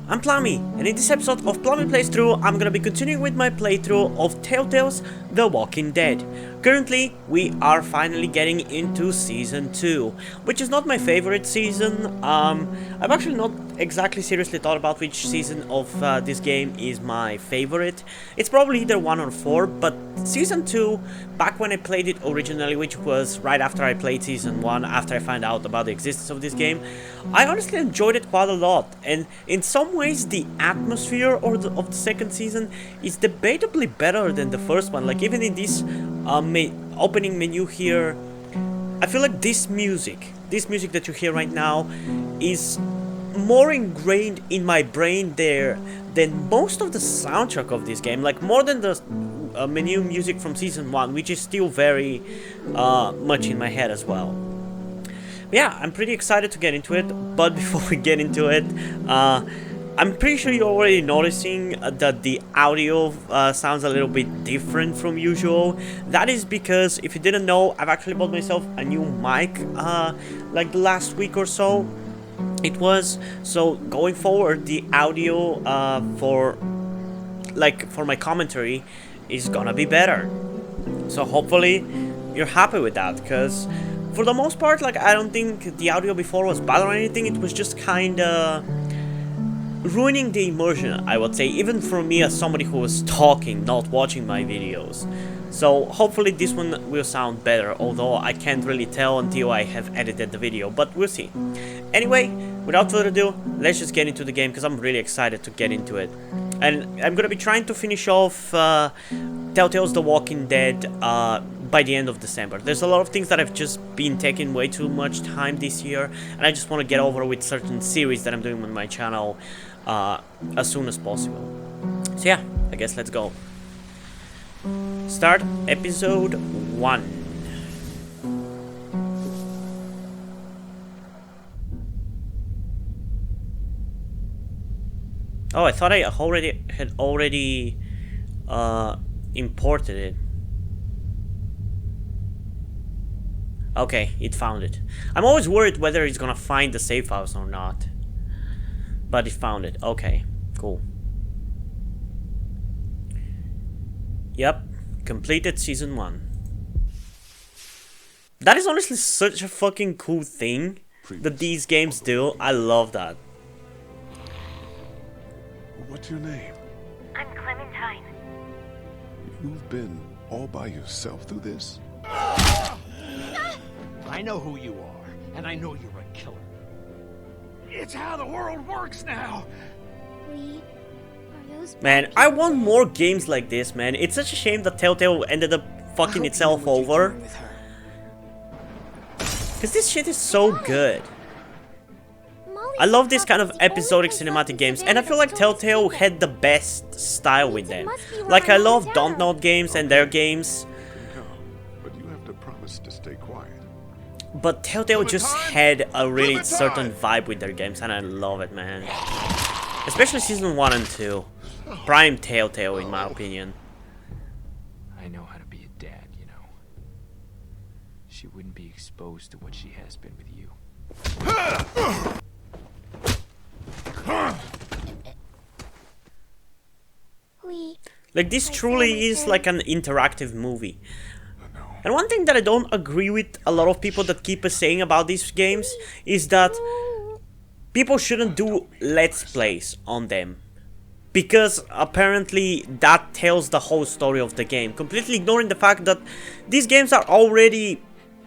I'm Plami, and in this episode of Plami Plays Through, I'm gonna be continuing with my playthrough of Telltale's The Walking Dead. Currently, we are finally getting into Season 2, which is not my favorite season. I've actually not exactly seriously thought about which season of this game is my favorite. It's probably either 1 or 4, but Season 2, back when I played it originally, which was right after I played Season 1, after I found out about the existence of this game, I honestly enjoyed it quite a lot, and in some ways the atmosphere of the second season is debatably better than the first one. Like, even in this opening menu here, I feel like this music that you hear right now is more ingrained in my brain there than most of the soundtrack of this game, like more than the menu music from Season 1, which is still very much in my head as well. Yeah, I'm pretty excited to get into it, but before we get into it, I'm pretty sure you're already noticing that the audio sounds a little bit different from usual. That is because, if you didn't know, I've actually bought myself a new mic like the last week or so. It was, so going forward, the audio for my commentary is gonna be better. So hopefully you're happy with that, because for the most part, like, I don't think the audio before was bad or anything. It was just kinda ruining the immersion, I would say, even for me as somebody who was talking, not watching my videos. So hopefully this one will sound better, although I can't really tell until I have edited the video, but we'll see. Anyway, without further ado, let's just get into the game, because I'm really excited to get into it. And I'm gonna be trying to finish off Telltale's The Walking Dead by the end of December. There's a lot of things that have just been taking way too much time this year, and I just want to get over with certain series that I'm doing on my channel as soon as possible. So yeah, I guess let's go. Start episode 1. Oh, I thought I had already imported it. Okay, it found it. I'm always worried whether it's gonna find the safe house or not. But it found it. Okay, cool. Yep, completed Season 1. That is honestly such a fucking cool thing that these games do. I love that. What's your name? I'm Clementine. You've been all by yourself through this? I know who you are, and I know you're a killer. It's how the world works now. Man, I want more games like this, man. It's such a shame that Telltale ended up fucking itself over. Because this shit is so good. I love this kind of episodic cinematic games, and I feel like Telltale had the best style with them. Like, I love Don't Nod games and their games. But you have to promise to stay quiet. But Telltale just had a really certain vibe with their games, and I love it, man. Especially Season 1 and 2. Prime Telltale, in my opinion. I know how to be a dad, you know. She wouldn't be exposed to what she has been with you. Like, this truly is like an interactive movie. And one thing that I don't agree with a lot of people that keep saying about these games is that people shouldn't do let's plays on them, because apparently that tells the whole story of the game, completely ignoring the fact that these games are already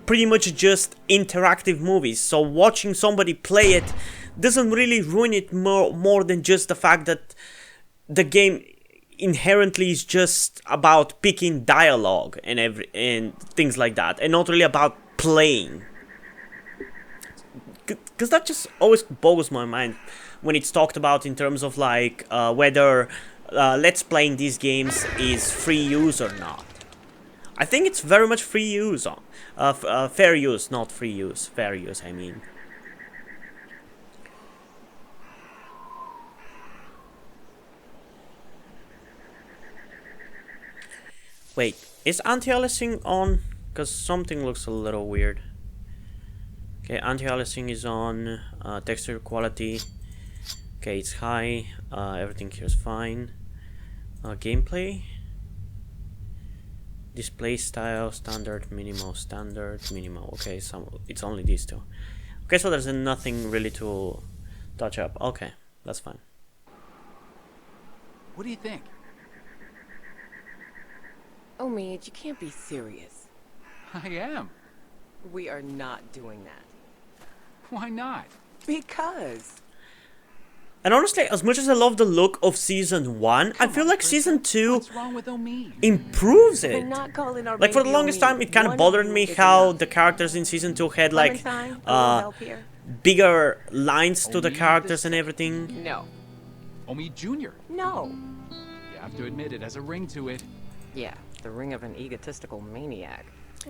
pretty much just interactive movies. So watching somebody play it doesn't really ruin it more than just the fact that the game inherently is just about picking dialogue and things like that, and not really about playing. Because that just always boggles my mind when it's talked about in terms of like whether let's playing these games is free use or not. I think it's very much free use, fair use, not free use, fair use, I mean. Wait, is anti-aliasing on? Because something looks a little weird. Okay, anti-aliasing is on, texture quality. Okay, it's high. Everything here is fine. Gameplay. Display style, standard, minimal, standard, minimal. Okay, it's only these two. Okay, so there's nothing really to touch up. Okay, that's fine. What do you think? Oh, Mead, you can't be serious. I am. We are not doing that. Why not? Because. And honestly, as much as I love the look of season 1, I feel like season 2 What's wrong with Omid? improves We're it. not calling our Like for the baby longest Omid. time, it kind of One bothered of me you is how enough. the characters in season 2 had like Clementine, a little help here? bigger lines to the Omid characters the and everything. No. Omid Jr. No. You have to admit it has a ring to it. Yeah, the ring of an egotistical maniac.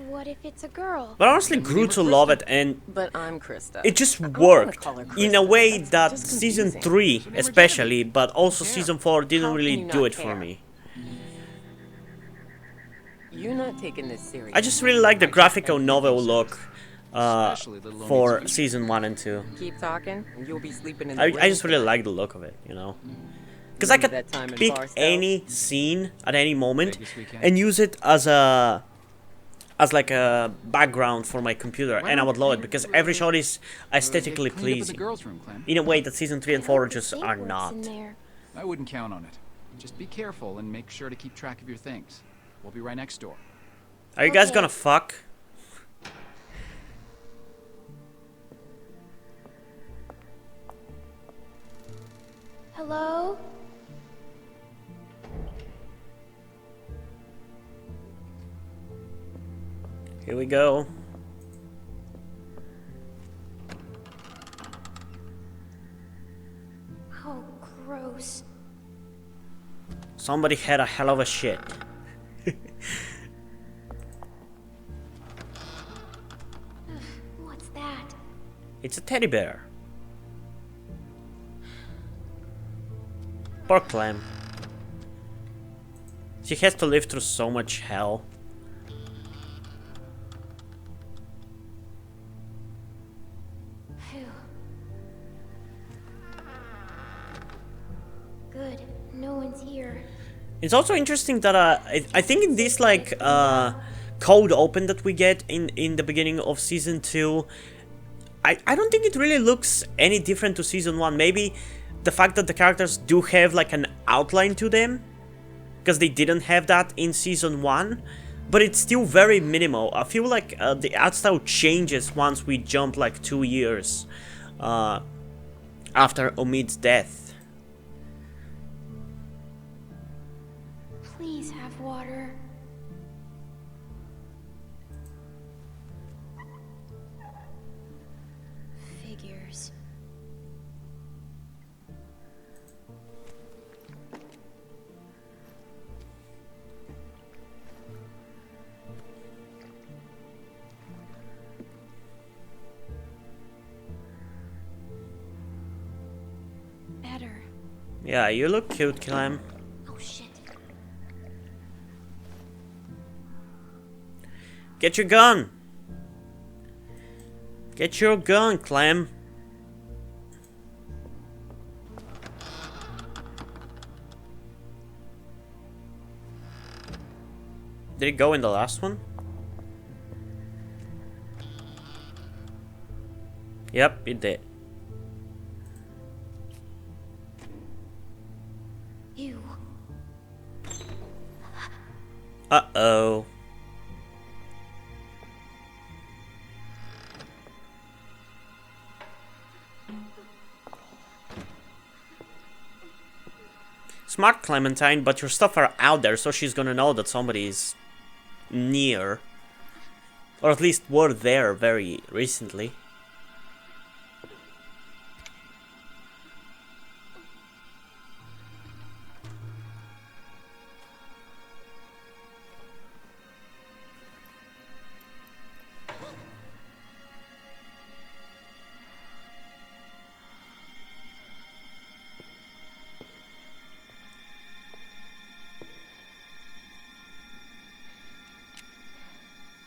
What if it's a girl? But I honestly grew to love it, and But I'm Krista. it just I don't wanna worked call her in a Krista. way That's that just season confusing. 3 especially, but also season 4 didn't How can really you do not it for care? me. You're not taking this serious. I just really like the graphical novel look Especially little for Omid's season 1 and 2. Keep talking, and you'll be sleeping in the I just really like the look of it, you know? Because I could Remember that time in pick Barstow? any scene at any moment Vegas weekend? and use it as like a background for my computer, and I would love it because every shot is aesthetically Get cleaned up in the pleasing girls' room, Clem. in a way that season 3 and 4 just Safe are works not. in there. I wouldn't count on it. Just be careful and make sure to keep track of your things. We'll be right next door. Are you guys Okay. gonna fuck? Hello? Here we go. Oh, gross. Somebody had a hell of a shit. What's that? It's a teddy bear. Poor Clem. She has to live through so much hell. Phew. Good. No one's here. It's also interesting that I think in this like cold open that we get in the beginning of season 2, I don't think it really looks any different to season 1. Maybe the fact that the characters do have like an outline to them, because they didn't have that in season 1, but it's still very minimal. I feel like the art style changes once we jump like 2 years after Omid's death. Please have water. Figures. Better. Yeah, you look cute, Clem. Oh shit. Get your gun! Get your gun, Clem! Did it go in the last one? Yep, it did. Ew. Uh-oh. Smart, Clementine, but your stuff are out there, so she's gonna know that somebody is near. Or at least were there very recently.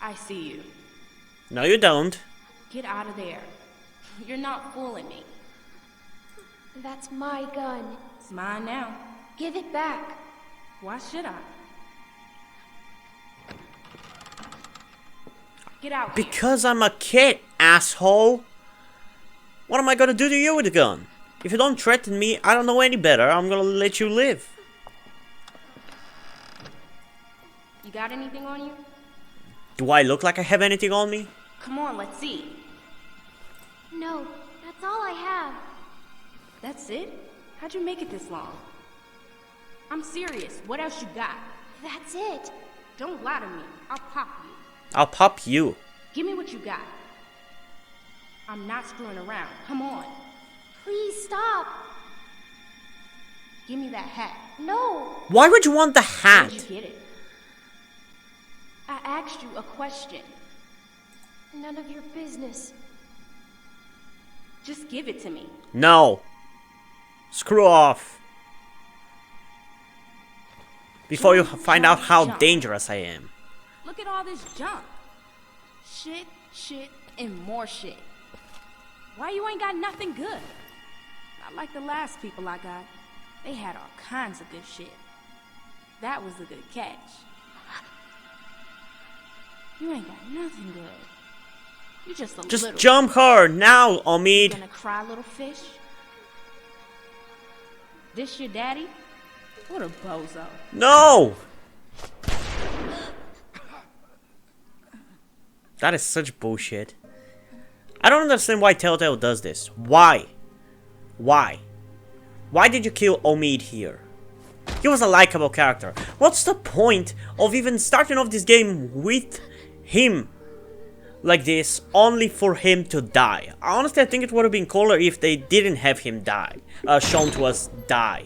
I see you. No, you don't. Get out of there. You're not fooling me. That's my gun. It's mine now. Give it back. Why should I? Get out here. Because I'm a kid, asshole! What am I gonna do to you with a gun? If you don't threaten me, I don't know any better. I'm gonna let you live. You got anything on you? Do I look like I have anything on me? Come on, let's see. No, that's all I have. That's it? How'd you make it this long? I'm serious. What else you got? That's it. Don't lie to me. I'll pop you. I'll pop you. Give me what you got. I'm not screwing around. Come on. Please stop. Give me that hat. No. Why would you want the hat? Where'd you get it? I asked you a question. None of your business. Just give it to me. No. Screw off. Before you find out how dangerous I am. Look at all this junk. Shit, shit, and more shit. Why you ain't got nothing good? Not like the last people I got. They had all kinds of good shit. That was a good catch. You ain't got nothing good. You just a Just little... jump her now, You Omid. gonna cry, little fish? This your daddy? What a bozo. No! That is such bullshit. I don't understand why Telltale does this. Why? Why? Why did you kill Omid here? He was a likable character. What's the point of even starting off this game with him like this, only for him to die? Honestly, I think it would have been cooler if they didn't have him die, shown to us die.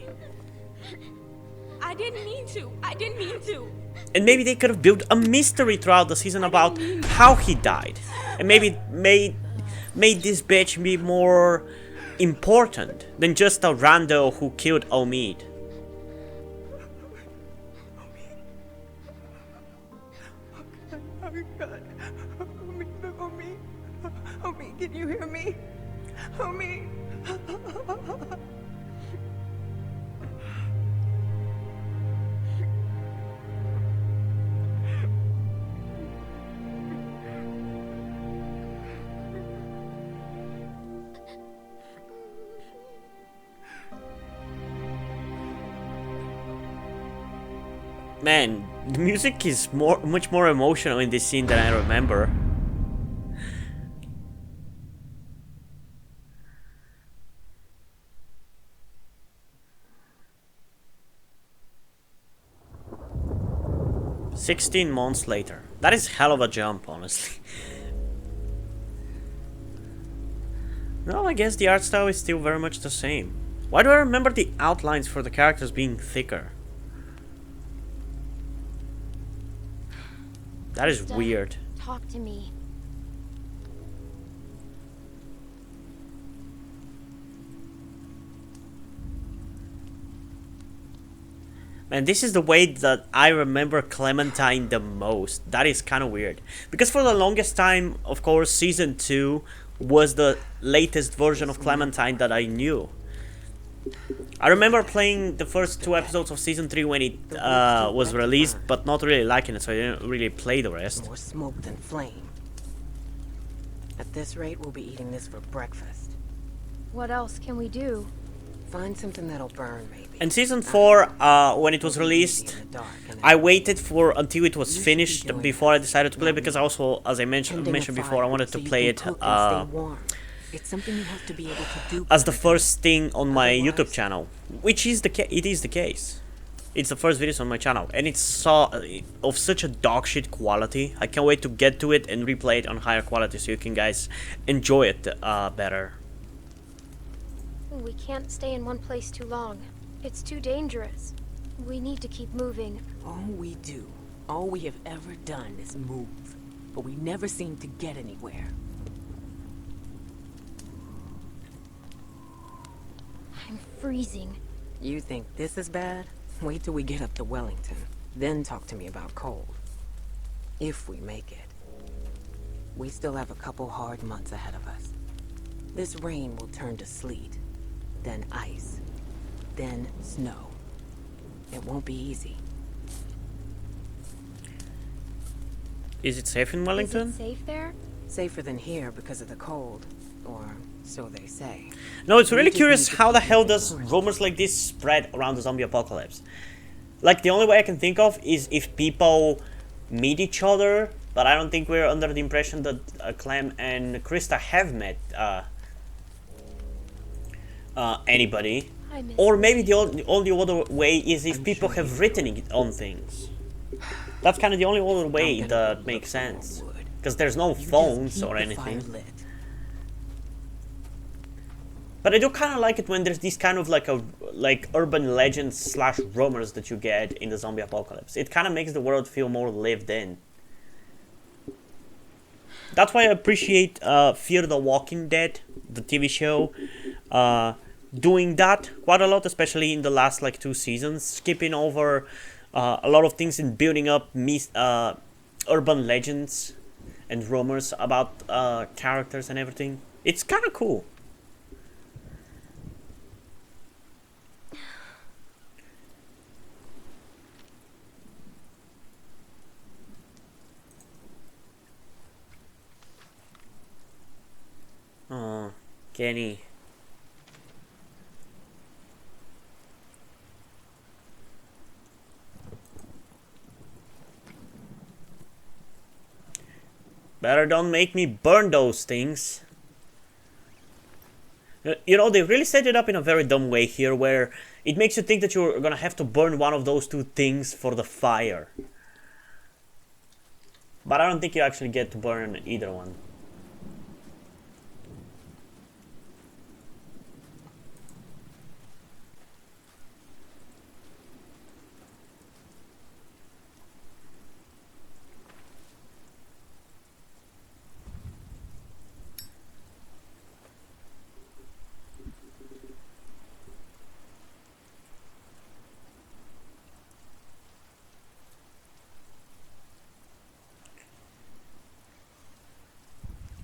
I didn't mean to. I didn't mean to. And maybe they could have built a mystery throughout the season about how he died. And maybe made this bitch be more important than just a rando who killed Omid. Homie, can you hear me? Homie. Man, the music is much more emotional in this scene than I remember. "16 months later." That is hell of a jump, honestly. No, I guess the art style is still very much the same. Why do I remember the outlines for the characters being thicker? That is weird. Talk to me. Man, this is the way that I remember Clementine the most. That is kind of weird. Because for the longest time, of course, Season 2 was the latest version of Clementine that I knew. I remember playing the first 2 episodes of Season 3 when it was released, but not really liking it, so I didn't really play the rest. More smoke than flame. At this rate, we'll be eating this for breakfast. What else can we do? Find something that'll burn, maybe. And Season 4, when it was released, I waited for until it was finished before I decided to play, because also, as I mentioned before, I wanted to play it It's something you have to be able to do as the first thing on my YouTube channel, which is it is the case. It's the first videos on my channel, and it's of such a dog shit quality. I can't wait to get to it and replay it on higher quality so you can guys enjoy it better. We can't stay in one place too long. It's too dangerous. We need to keep moving. All we do, all we have ever done is move, but we never seem to get anywhere. I'm freezing. You think this is bad? Wait till we get up to Wellington. Then talk to me about cold. If we make it. We still have a couple hard months ahead of us. This rain will turn to sleet. then ice, then snow. It won't be easy. Is it safe in Is Wellington? it safe there? Safer than here because of the cold, or so they say. No, it's We really just curious need to how the keep hell moving does forward. rumors like this spread around the zombie apocalypse? Like, the only way I can think of is if people meet each other, but I don't think we're under the impression that Clem and Krista have met anybody. I miss Or you. maybe the only other way is if people have written it on things. That's kind of the only other way I'm gonna that go makes look for more sense. wood. Because there's no You just phones keep or the anything. fire lit. But I do kind of like it when there's this kind of like urban legends slash rumors that you get in the zombie apocalypse. It kind of makes the world feel more lived in. That's why I appreciate Fear the Walking Dead, the TV show, doing that quite a lot, especially in the last like 2 seasons, skipping over a lot of things and building up urban legends and rumors about characters and everything. It's kind of cool. Oh, Kenny. Better don't make me burn those things. You know, they really set it up in a very dumb way here, where it makes you think that you're gonna have to burn one of those 2 things for the fire. But I don't think you actually get to burn either one.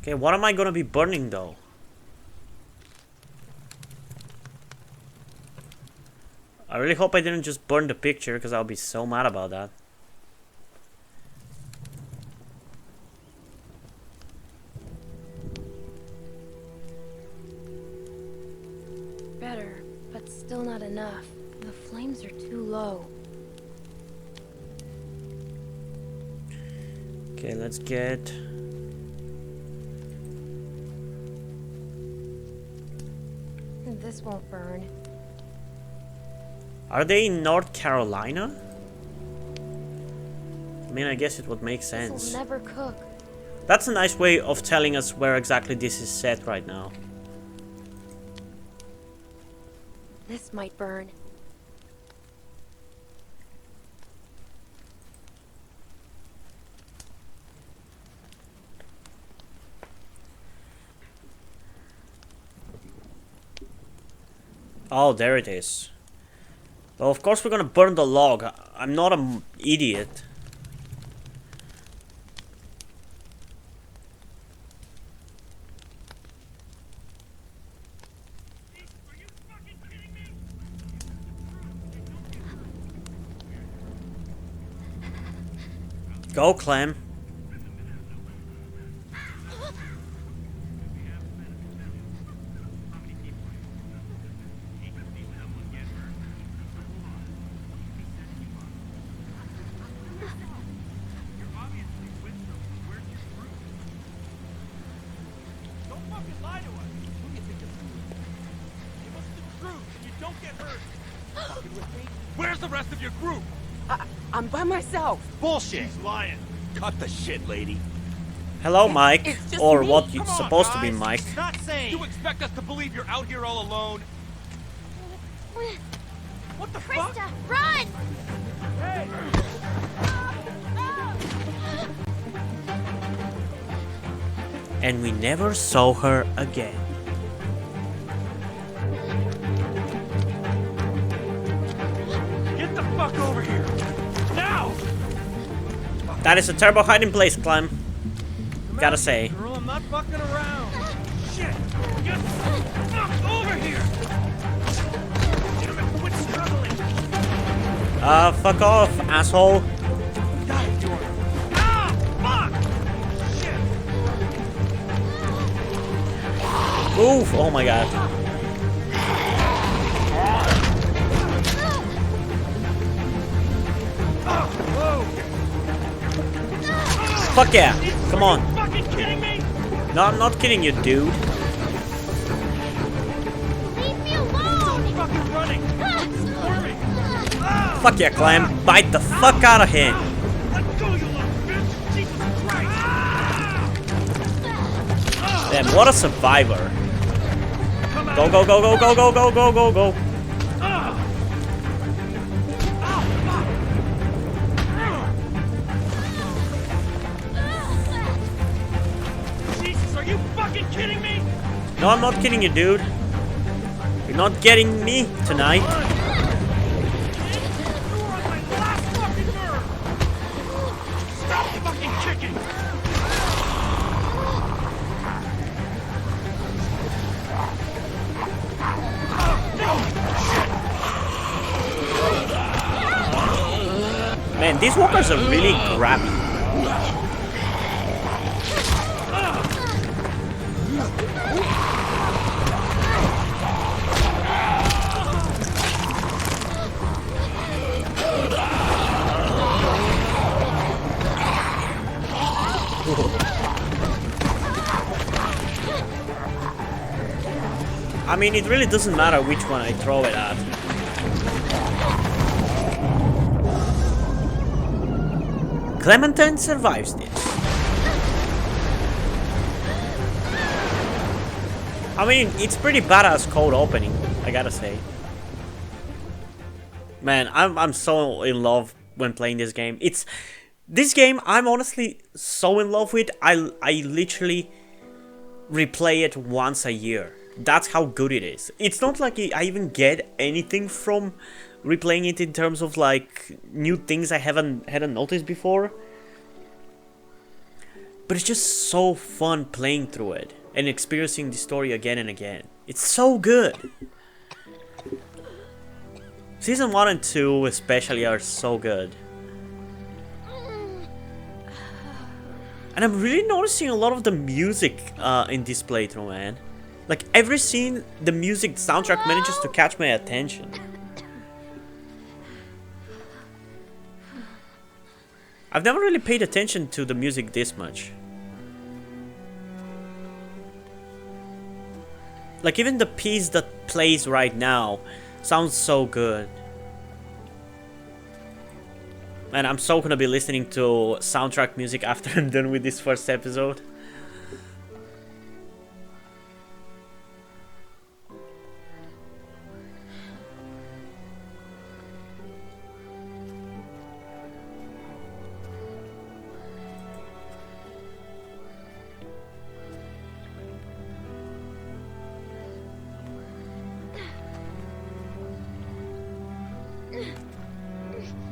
Okay, what am I gonna be burning though? I really hope I didn't just burn the picture, because I'll be so mad about that. Better, but still not enough. The flames are too low. Okay, let's get... This won't burn. Are they in North Carolina? I mean, I guess it would make sense. This'll never cook. That's a nice way of telling us where exactly this is set right now. This might burn. Oh, there it is. Well, of course we're gonna burn the log. I'm not an idiot. Go, Clem. Don't fucking lie to us. Who do you think this is? Give us the truth and you don't get hurt. Fucking with me? Where's the rest of your group? I'm by myself. Bullshit. He's lying. Cut the shit, lady. Hello, Mike. it's just Or me. what you're Come on, supposed to be, guys. Mike. Not saying. You expect us to believe you're out here all alone? What the fuck? Krista, run! Hey! And we never saw her again. Get the fuck over here! Now! That is a terrible hiding place, Clem. Gotta say. Girl, I'm not fucking around. Shit! Get the fuck over here! Fuck off, asshole. Ah! Fuck! Shit! Move! Oh my god. Fuck yeah! Come on. Are you fucking kidding me? No, I'm not kidding you, dude. Leave me alone! Fucking running! Hurry! Fuck yeah, Clem. Bite the fuck out of him. Let go, you little bitch! Jesus Christ! Damn, what a survivor. Come on! Go, go, go, go, go, go, go, go, go, go. Jesus, are you fucking kidding me? No, I'm not kidding you, dude. You're not getting me tonight. You are on my last fucking nerve! Stop fucking kicking! Man, these walkers are really grabby. I mean, it really doesn't matter which one I throw it at. Clementine survives this. I mean, it's pretty badass cold opening, I gotta say. Man, I'm so in love when playing this game. This game I'm honestly so in love with. I literally replay it once a year. That's how good it is. It's not like I even get anything from replaying it in terms of like new things I hadn't noticed before. But it's just so fun playing through it and experiencing the story again and again. It's so good. Season 1 and 2 especially are so good. And I'm really noticing a lot of the music in this playthrough, man. Like every scene, the music soundtrack manages to catch my attention. I've never really paid attention to the music this much. Like even the piece that plays right now sounds so good. Man, I'm so gonna be listening to soundtrack music after I'm done with this first episode.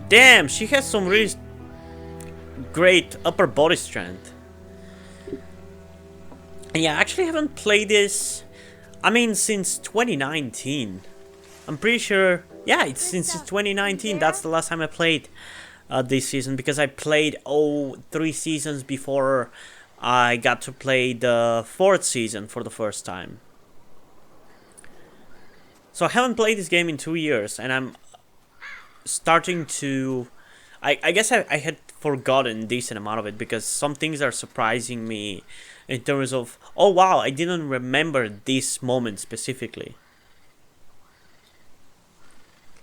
Damn, she has some really great upper body strength. And yeah, I actually haven't played this, I mean, since 2019. I'm pretty sure, yeah, it's since 2019. That's the last time I played this season, because I played 3 seasons before I got to play the 4th season for the first time. So I haven't played this game in 2 years, and I'm starting to... I guess I had forgotten a decent amount of it, because some things are surprising me in terms of, oh wow, I didn't remember this moment specifically.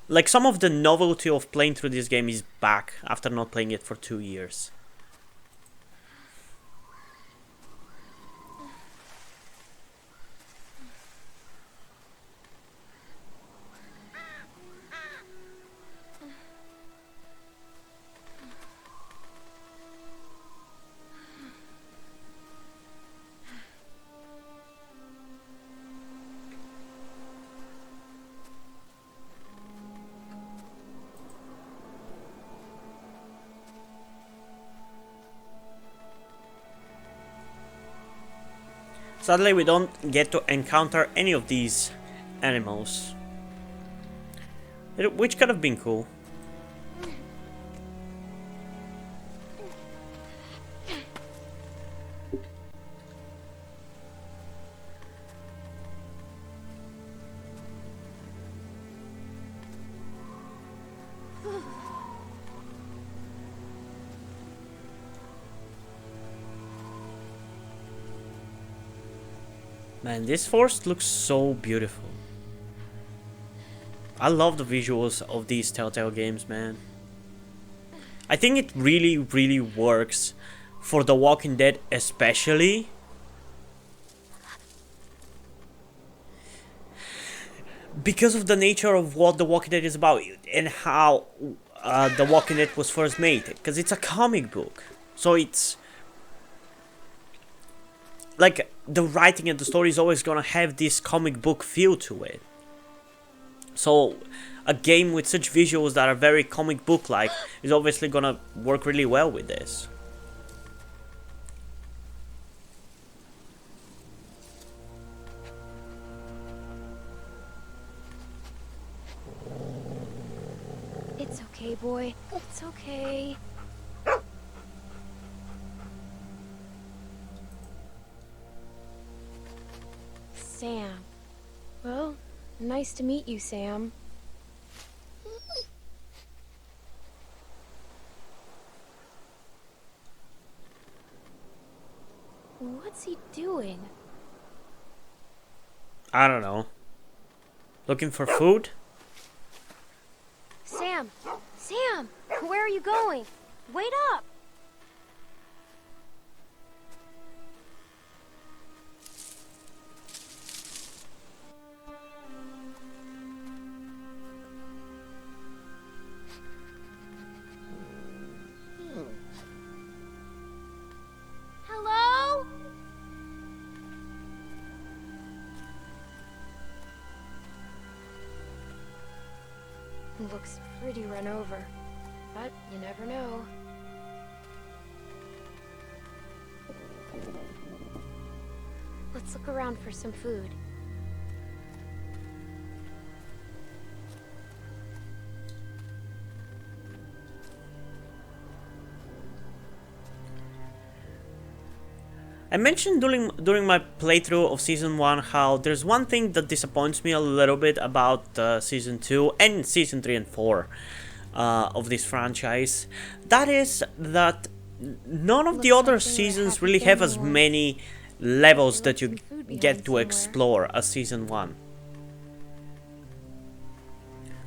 Like some of the novelty of playing through this game is back after not playing it for 2 years. Sadly, we don't get to encounter any of these animals, which could have been cool. Man, this forest looks so beautiful. I love the visuals of these Telltale games, man. I think it really, really works for The Walking Dead especially. Because of the nature of what The Walking Dead is about and how The Walking Dead was first made. Because it's a comic book. So it's... like, the writing and the story is always gonna have this comic book feel to it. So, a game with such visuals that are very comic book-like is obviously gonna work really well with this. It's okay, boy. It's okay. Sam. Well, nice to meet you, Sam. What's he doing? I don't know. Looking for food? Sam! Sam! Where are you going? Wait up! Hello? Looks pretty run over, but you never know. Let's look around for some food. I mentioned during my playthrough of Season 1 how there's one thing that disappoints me a little bit about Season 2 and Season 3 and 4 of this franchise. That is that none of the other seasons really have as many levels that you get to explore as Season 1.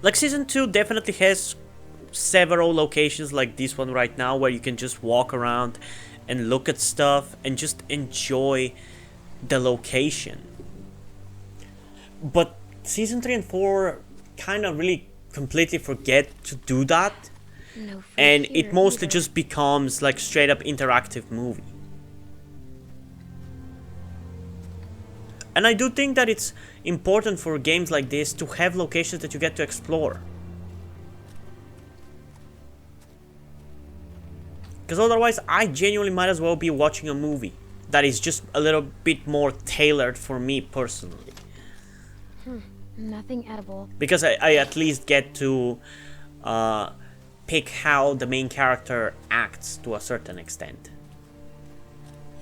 Like, Season 2 definitely has several locations like this one right now where you can just walk around and look at stuff and just enjoy the location. But Season 3 and 4 kind of really completely forget to do that. No food And here it mostly either. just becomes like straight up interactive movie. And I do think that it's important for games like this to have locations that you get to explore. Because otherwise, I genuinely might as well be watching a movie that is just a little bit more tailored for me personally. Nothing edible. Because I at least get to pick how the main character acts to a certain extent.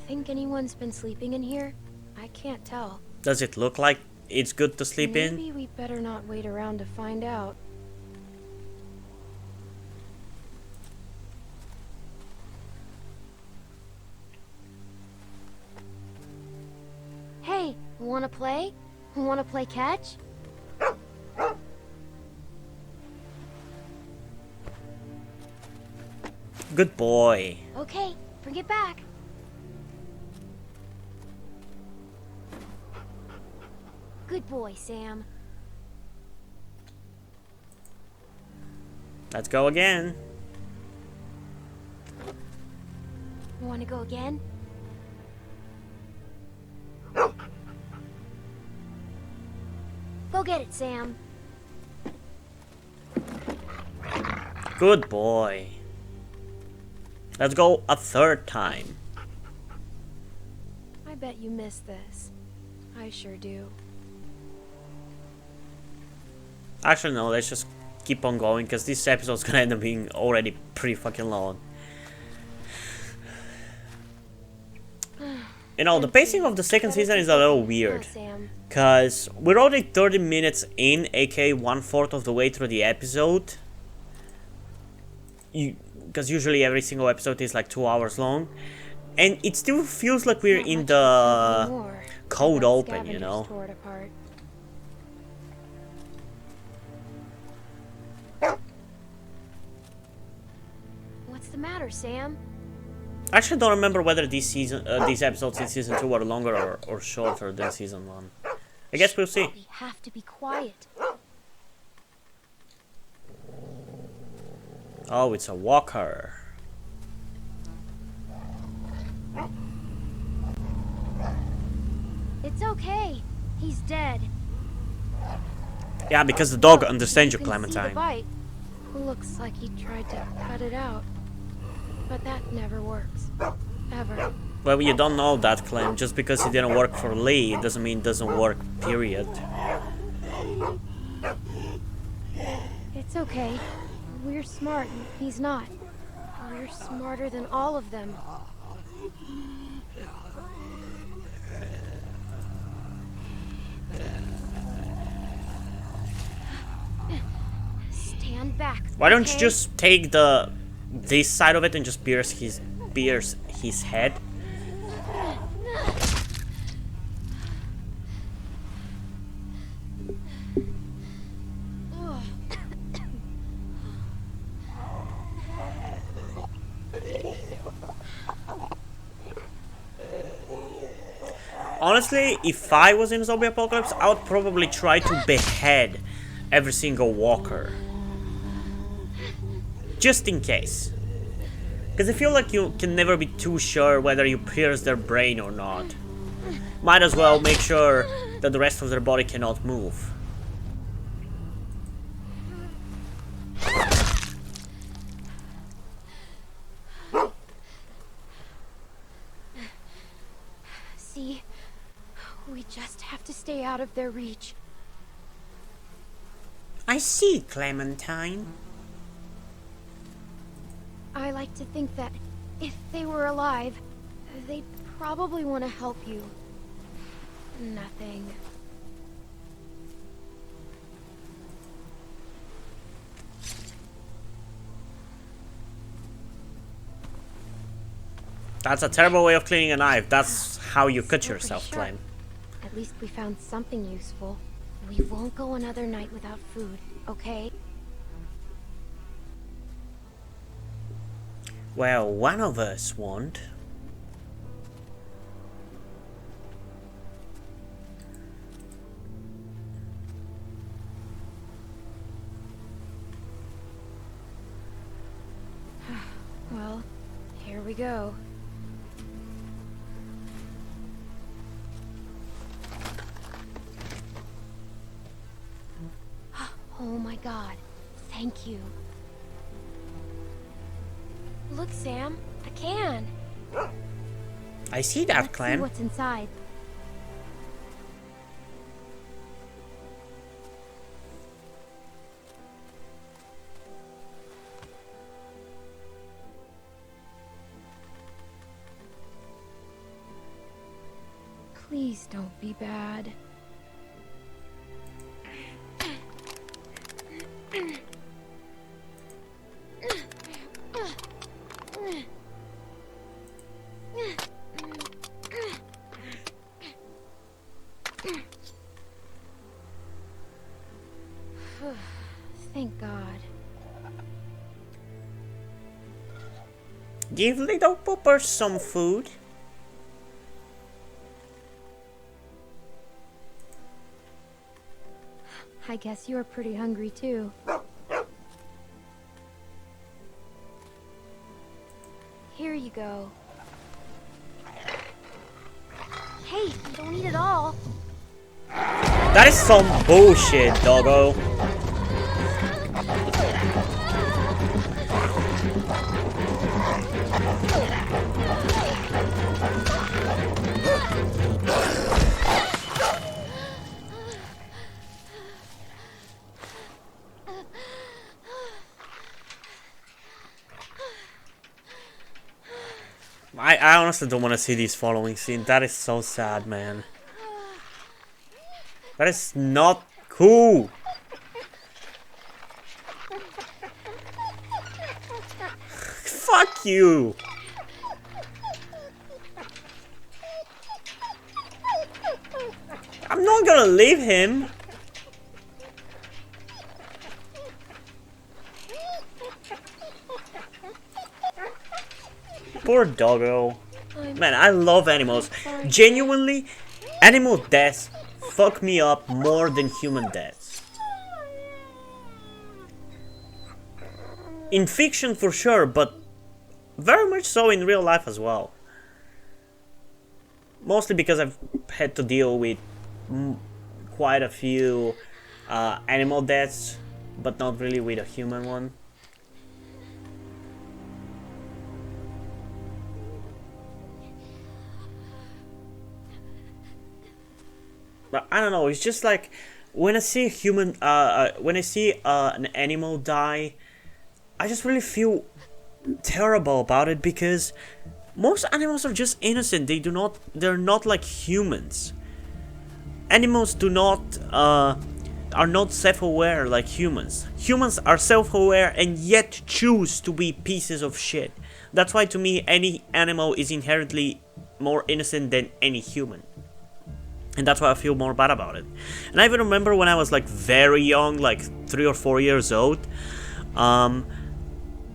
Think anyone's been sleeping in here? I can't tell. Does it look like it's good to sleep in? Maybe we better not wait around to find out. Hey, wanna play? Wanna play catch? Good boy. Okay, bring it back. Good boy, Sam. Let's go again. Wanna go again? Go get it, Sam. Good boy. Let's go a third time. I bet you miss this. I sure do. Actually, no, let's just keep on going because this episode's gonna end up being already pretty fucking long. You know, the pacing of the second season is a little weird. Sam. Because we're already 30 minutes in, aka 1/4 of the way through the episode. Because usually every single episode is like 2 hours long. And it still feels like we're Not in much the to keep anymore. cold That open, you scavengers know. tore it apart. What's the matter, Sam? I actually don't remember whether these episodes in season 2 were longer or shorter than season 1. I guess we'll see. We have to be quiet. Oh, it's a walker. It's okay. He's dead. Yeah, because the dog understands you, You can see the Clementine. bite. Looks like he tried to cut it out. But that never works. Ever. Well, you don't know that, Clem. Just because it didn't work for Lee, it doesn't mean it doesn't work, period. It's okay. We're smart, and he's not. We're smarter than all of them. Stand back. Why don't you okay? just take this side of it and just pierce his head? Honestly, if I was in a zombie apocalypse, I would probably try to behead every single walker. Just in case. Because I feel like you can never be too sure whether you pierce their brain or not. Might as well make sure that the rest of their body cannot move. See, we just have to stay out of their reach. I see, Clementine. I like to think that if they were alive, they'd probably want to help you. Nothing. That's a terrible way of cleaning a knife. That's how you cut Still yourself, pretty sharp. Clem. At least we found something useful. We won't go another night without food, okay? Well, one of us won't. Well, here we go. Oh my god. Thank you. Look, Sam. A can. I see that, Let's see Clem. what's inside. Please don't be bad. Thank God. Give little poopers some food. I guess you're pretty hungry too. Here you go. Hey, don't eat it all. That is some bullshit, doggo. I honestly don't want to see these following scene. That is so sad, man. That is not cool. Fuck you. I'm not gonna leave him. Poor doggo. Man, I love animals. Genuinely, animal deaths fuck me up more than human deaths. In fiction for sure, but very much so in real life as well. Mostly because I've had to deal with quite a few animal deaths, but not really with a human one. But I don't know, it's just like when I see a human, when I see an animal die, I just really feel terrible about it because most animals are just innocent. They're not like humans. Animals are not self-aware like humans. Humans are self-aware and yet choose to be pieces of shit. That's why to me any animal is inherently more innocent than any human. And that's why I feel more bad about it. And I even remember when I was like very young, like 3 or 4 years old, I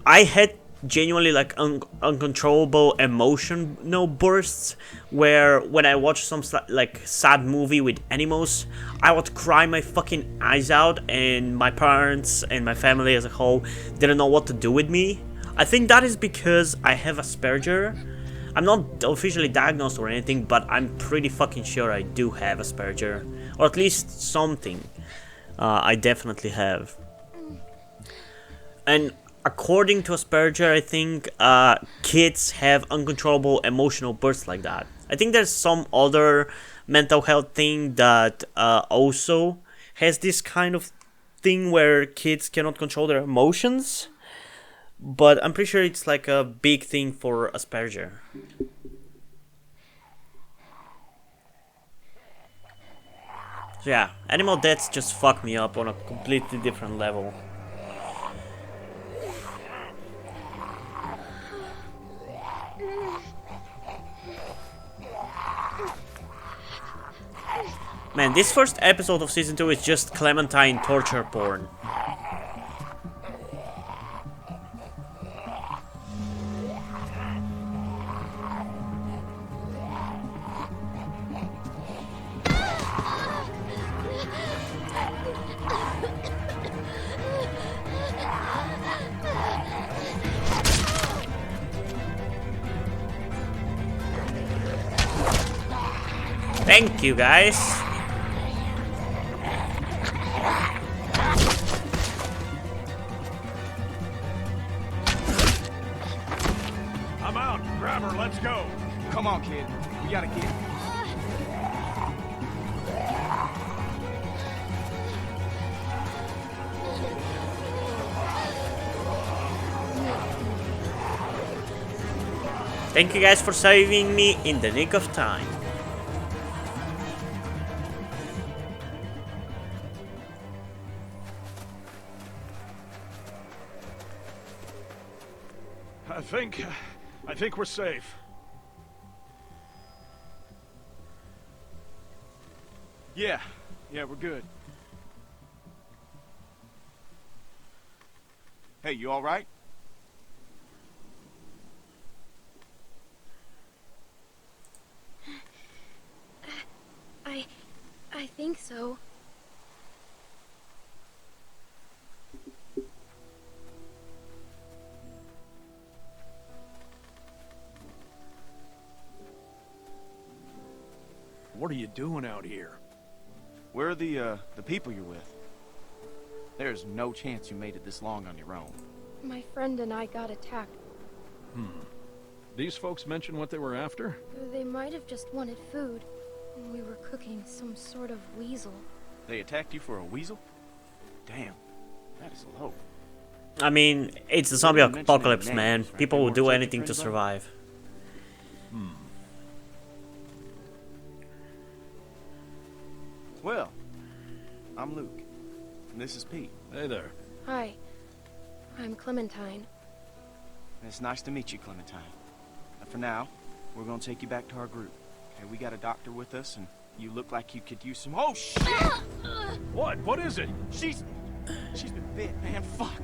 had genuinely like uncontrollable emotional bursts where when I watched some like sad movie with animals, I would cry my fucking eyes out, and my parents and my family as a whole didn't know what to do with me. I think that is because I have Asperger. I'm not officially diagnosed or anything, but I'm pretty fucking sure I do have Asperger, or at least something. I definitely have. And according to Asperger, I think kids have uncontrollable emotional bursts like that. I think there's some other mental health thing that also has this kind of thing where kids cannot control their emotions. But I'm pretty sure it's like a big thing for Asperger. So yeah, animal deaths just fuck me up on a completely different level. Man, this first episode of season 2 is just Clementine torture porn. Thank you, guys. I'm out. Grab her. Let's go. Come on, kid. We gotta get. Thank you guys for saving me in the nick of time. I think we're safe. Yeah, we're good. Hey, you all right? I think so. What are you doing out here? Where are the people you're with? There's no chance you made it this long on your own. My friend and I got attacked. These folks mention what they were after? They might have just wanted food. We were cooking some sort of weasel. They attacked you for a weasel? Damn, that is low. I mean, it's the zombie apocalypse, man. People will do anything to survive. Well, I'm Luke, and this is Pete. Hey there. Hi, I'm Clementine. It's nice to meet you, Clementine. For now, we're gonna take you back to our group. Okay, we got a doctor with us, and You look like you could use some. Oh shit! What? What is it? She's been bit, man. Fuck.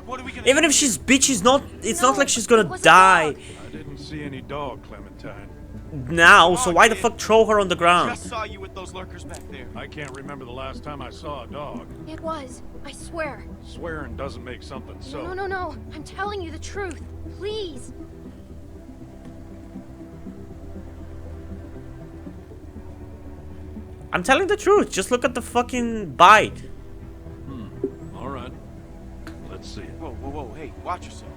What are we gonna Even do if she's here? bit, she's not. It's not No, like she's it gonna was a die dog. I didn't see any dog, Clementine. now. So Oh, why the kid. fuck throw her on the ground? Just saw you with those lurkers back there. I can't remember the last time I saw a dog. It was. I swear. Swearing doesn't make something so. No. I'm telling you the truth. Please. I'm telling the truth. Just look at the fucking bite. All right. Let's see it. Whoa. Hey, watch yourself.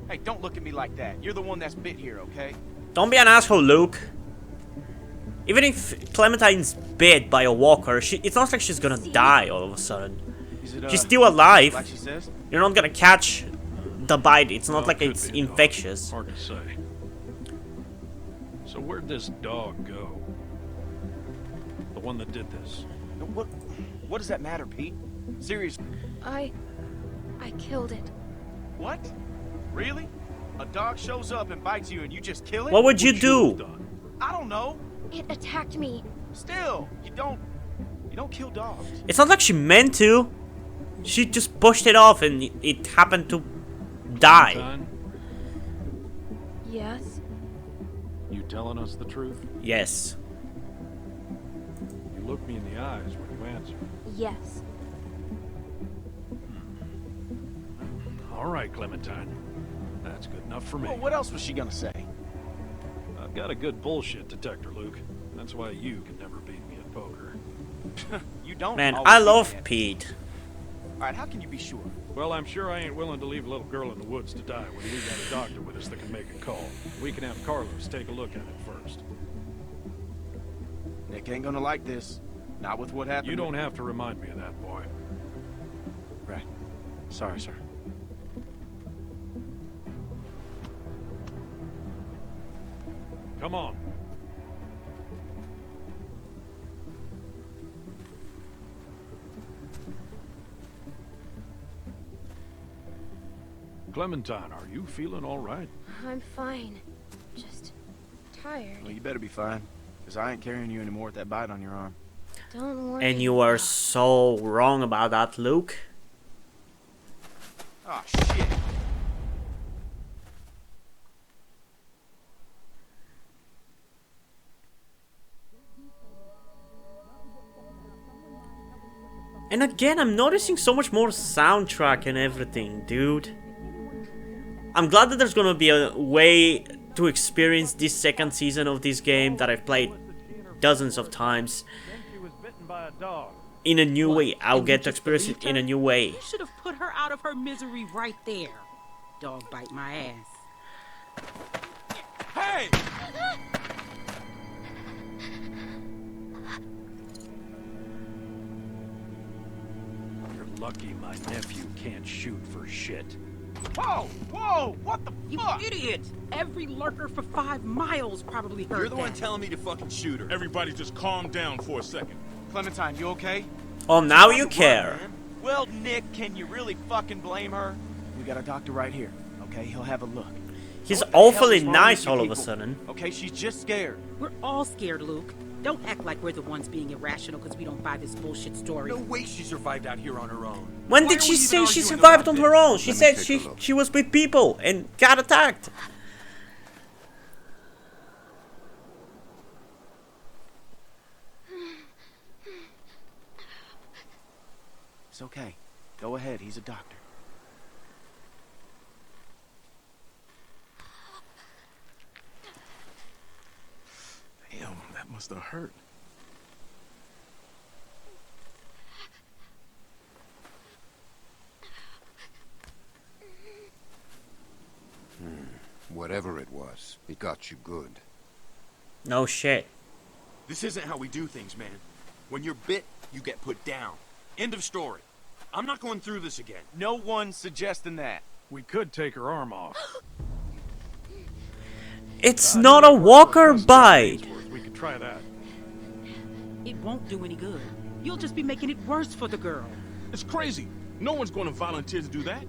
Hey, don't look at me like that. You're the one that's bit here, okay? Don't be an asshole, Luke. Even if Clementine's bit by a walker, it's not like she's gonna die all of a sudden. Is it, She's still alive. like she says? You're not gonna catch the bite. It's not Well, like could it's be a dog. infectious. Hard to say. So where'd this dog go? The one that did this. What does that matter, Pete? Seriously. I killed it. What? Really? A dog shows up and bites you and you just kill it? What would you What you have do? done? I don't know. It attacked me. Still, you don't kill dogs. It's not like she meant to. She just pushed it off and it happened to die. Clementine, Yes. you telling us the truth? Yes. You look me in the eyes when you answer. Yes. All right, Clementine. That's good enough for me. Well, what else was she gonna say? I've got a good bullshit detector, Luke. That's why you can never beat me at poker. You don't. Man, always I beat love me at- Pete. All right, how can you be sure? Well, I'm sure I ain't willing to leave a little girl in the woods to die when we got a doctor with us that can make a call. We can have Carlos take a look at it first. Nick ain't gonna like this. Not with what happened. You don't have to remind me of that, boy. Right. Sorry, sir. Come on. Clementine, are you feeling all right? I'm fine. Just tired. Well, you better be fine, because I ain't carrying you anymore with that bite on your arm. Don't worry. And you are so wrong about that, Luke. Oh, shit. And again, I'm noticing so much more soundtrack and everything, dude. I'm glad that there's gonna be a way to experience this second season of this game that I've played dozens of times She was bitten by a dog. in a new way. I'll And you get to just experience it believed in her? a new way. You should have put her out of her misery right there. Dog bite my ass. Hey! You're lucky my nephew can't shoot for shit. Whoa! What the You fuck? idiot! Every lurker for 5 miles probably heard You're the one that. telling me to fucking shoot her. Everybody just calm down for a second. Clementine, you okay? Oh, now you care. Well, Nick, can you really fucking blame her? We got a doctor right here, okay? He'll have a look. He's What the hell awfully is wrong nice with you all of a people? sudden. Okay, she's just scared. We're all scared, Luke. Don't act like we're the ones being irrational because we don't buy this bullshit story. No way she survived out here on her own. When Why did are she we say even she arguing survived about on her own? She Let me said take a look. she was with people and got attacked. It's okay. Go ahead, he's a doctor. Damn, that must have hurt. Whatever it was, it got you good. No shit. This isn't how we do things, man. When you're bit, you get put down. End of story. I'm not going through this again. No one's suggesting that. We could take her arm off. It's not a walker bite. We could try that. It won't do any good. You'll just be making it worse for the girl. It's crazy. No one's going to volunteer to do that.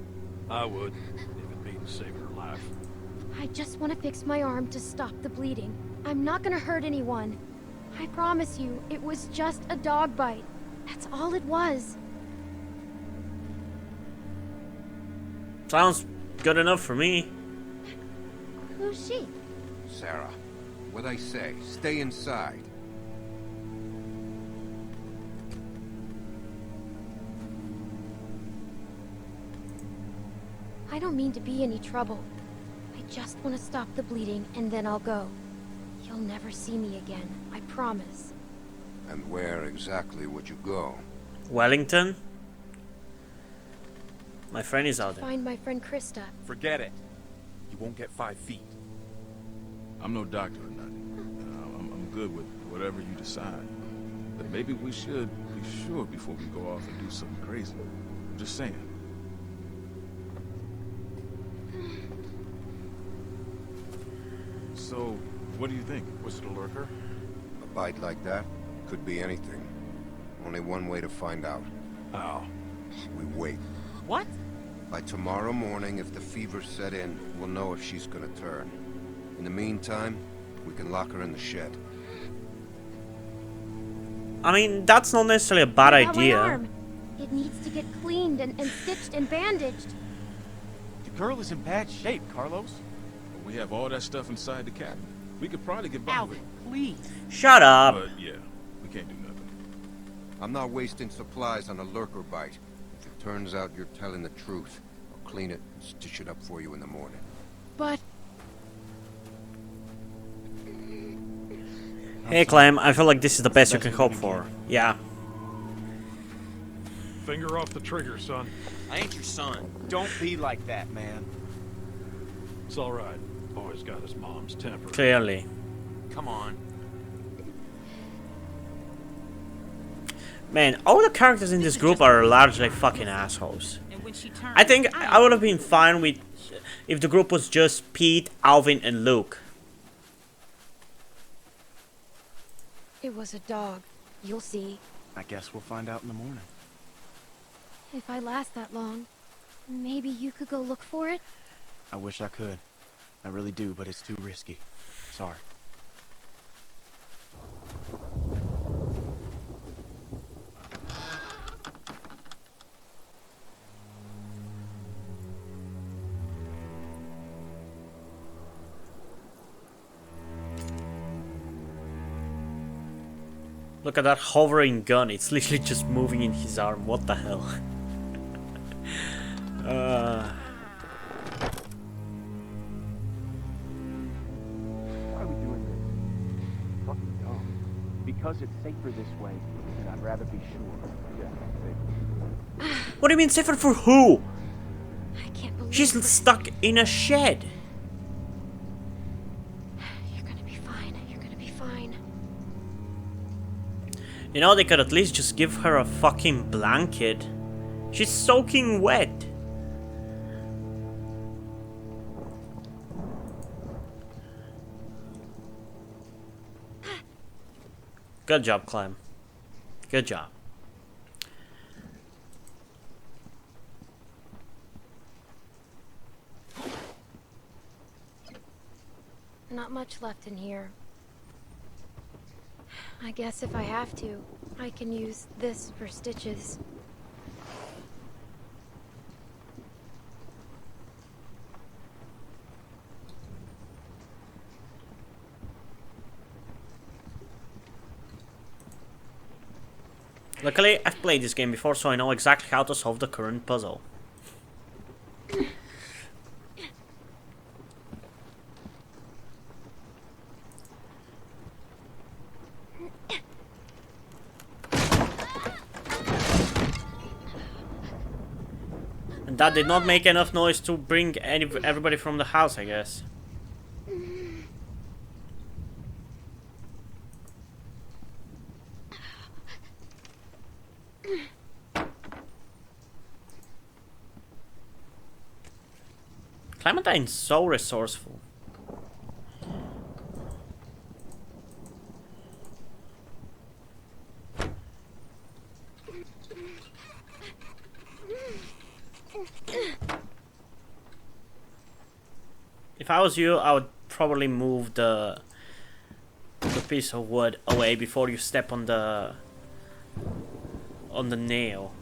I would, if it means saving her life. I just want to fix my arm to stop the bleeding. I'm not gonna hurt anyone. I promise you, it was just a dog bite. That's all it was. Sounds good enough for me. Who's she? Sarah, what I say, stay inside. I don't mean to be any trouble. I just want to stop the bleeding and then I'll go. You'll never see me again, I promise. And where exactly would you go? Wellington? My friend is out there. Find my friend Krista. Forget it. You won't get 5 feet. I'm no doctor or nothing. I'm good with whatever you decide. But maybe we should be sure before we go off and do something crazy. I'm just saying. So, what do you think? Was it a lurker? A bite like that could be anything. Only one way to find out. Oh. We wait. What? By tomorrow morning, if the fever set in, we'll know if she's gonna turn. In the meantime, we can lock her in the shed. I mean, that's not necessarily a bad What about my idea. arm? It needs to get cleaned and stitched and bandaged. The girl is in bad shape, Carlos. We have all that stuff inside the cabin. We could probably get by with Alvin, it. please. Shut up. But yeah, we can't do nothing. I'm not wasting supplies on a lurker bite. If it turns out you're telling the truth, I'll clean it and stitch it up for you in the morning. But Hey Clem, I feel like this is the best you can hope for. Yeah. Finger off the trigger, son. I ain't your son. Don't be like that, man. It's all right. Boy's got his mom's temper. Clearly. Come on. Man, all the characters in this group are largely fucking assholes. And when she turned, I think I would have been fine with if the group was just Pete, Alvin, and Luke. it was a dog. You'll see. I guess we'll find out in the morning. If I last that long, maybe you could go look for it? I wish I could. I really do, but it's too risky. Sorry. Look at that hovering gun. It's literally just moving in his arm. What the hell? Why are we doing this? Fucking dumb. Because it's safer this way, and I'd rather be sure. Yeah, What do you mean safer for who? I can't believe She's stuck in a shed. You're gonna be fine. You're gonna be fine. You know, they could at least just give her a fucking blanket. She's soaking wet. Good job, Clem. Good job. Not much left in here. I guess if I have to, I can use this for stitches. Luckily, I've played this game before, so I know exactly how to solve the current puzzle. And that did not make enough noise to bring everybody from the house, I guess. Clementine's so resourceful. If I was you, I would probably move the the piece of wood away before you step on the nail.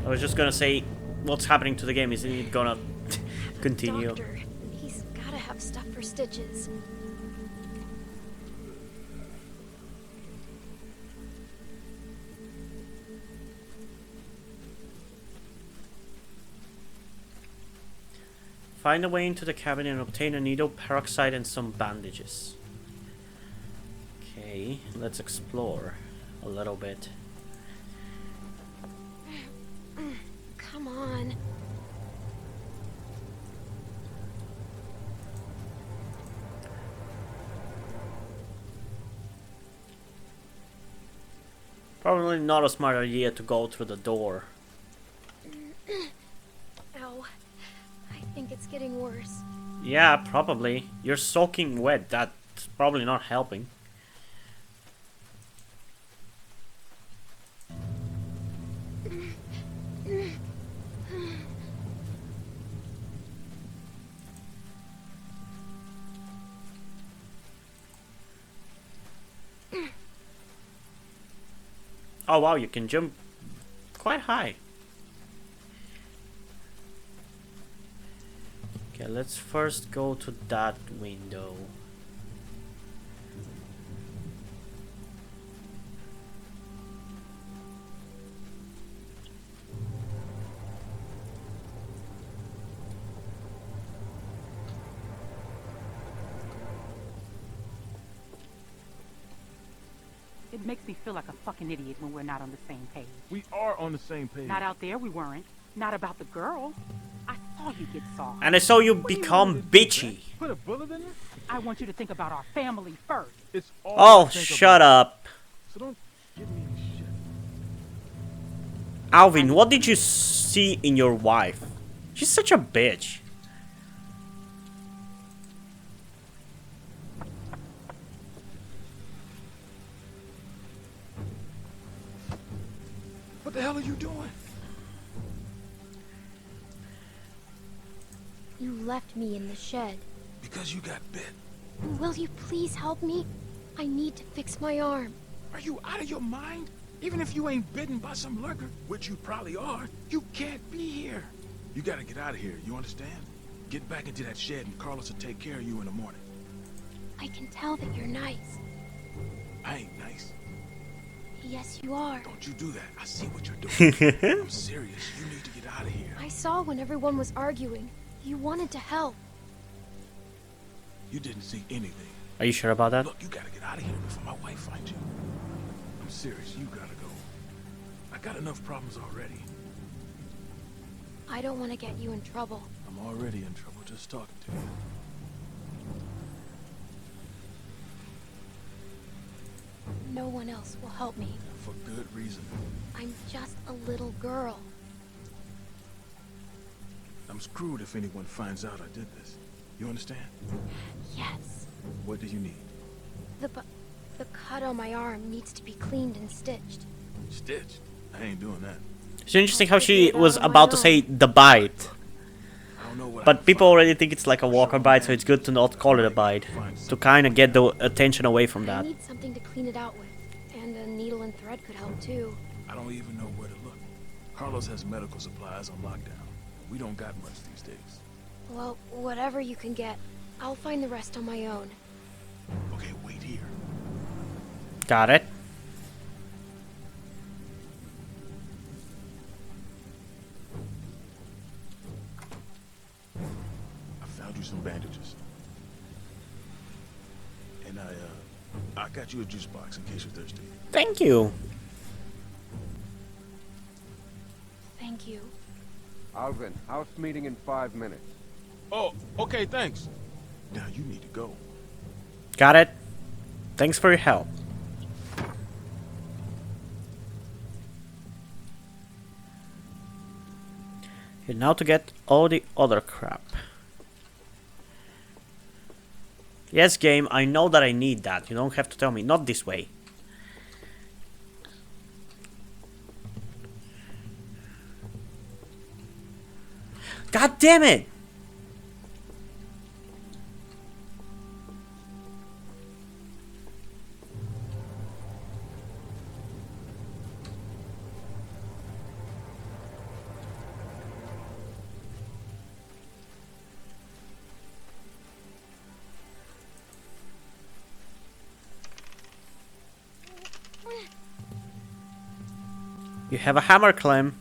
I was just gonna say, what's happening to the game? Isn't it gonna continue? Doctor, he's gotta have stuff for stitches. Find a way into the cabin and obtain a needle, peroxide, and some bandages. Okay, let's explore a little bit. Come on. Probably not a smart idea to go through the door. Ow. I think it's getting worse. Yeah, probably. You're soaking wet. That's probably not helping. Oh wow, you can jump quite high. Okay, let's first go to that window. It makes me feel like a fucking idiot when we're not on the same page. We are on the same page. Not out there, we weren't. Not about the girl. I saw you get soft. And I saw you become bitchy. Put a bullet in it? I want you to think about our family first. It's all Oh, I think shut about. up. So don't give me any shit. Alvin, what did you see in your wife? She's such a bitch. What the hell are you doing? You left me in the shed. Because you got bit. Will you please help me? I need to fix my arm. Are you out of your mind? Even if you ain't bitten by some lurker, which you probably are, you can't be here. You gotta get out of here, you understand? Get back into that shed and Carlos will take care of you in the morning. I can tell that you're nice. I ain't nice. Yes, you are. Don't you do that. I see what you're doing. I'm serious. You need to get out of here. I saw when everyone was arguing. You wanted to help. You didn't see anything. Are you sure about that? Look, you gotta get out of here before my wife finds you. I'm serious. You gotta go. I got enough problems already. I don't want to get you in trouble. I'm already in trouble just talking to you. No one else will help me. For good reason. I'm just a little girl. I'm screwed if anyone finds out I did this. You understand? Yes. What do you need? The cut on my arm needs to be cleaned and stitched. Stitched? I ain't doing that. It's interesting how she was about to say the bite. But people already think it's like a walker bite, so it's good to not call it a bite. To kind of get the attention away from I that. need something to clean it out with. And a needle and thread could help too. I don't even know where to look. Carlos has medical supplies on lockdown. We don't got much these days. Well, whatever you can get. I'll find the rest on my own. Okay, wait here. Got it. I found you some bandages. And I got you a juice box in case you're thirsty. Thank you. Thank you. Alvin, house meeting in 5 minutes. Oh, okay, thanks. Now you need to go. Got it. Thanks for your help. And now to get all the other crap. Yes, game, I know that I need that. You don't have to tell me. Not this way. God damn it! You have a hammer, Clem.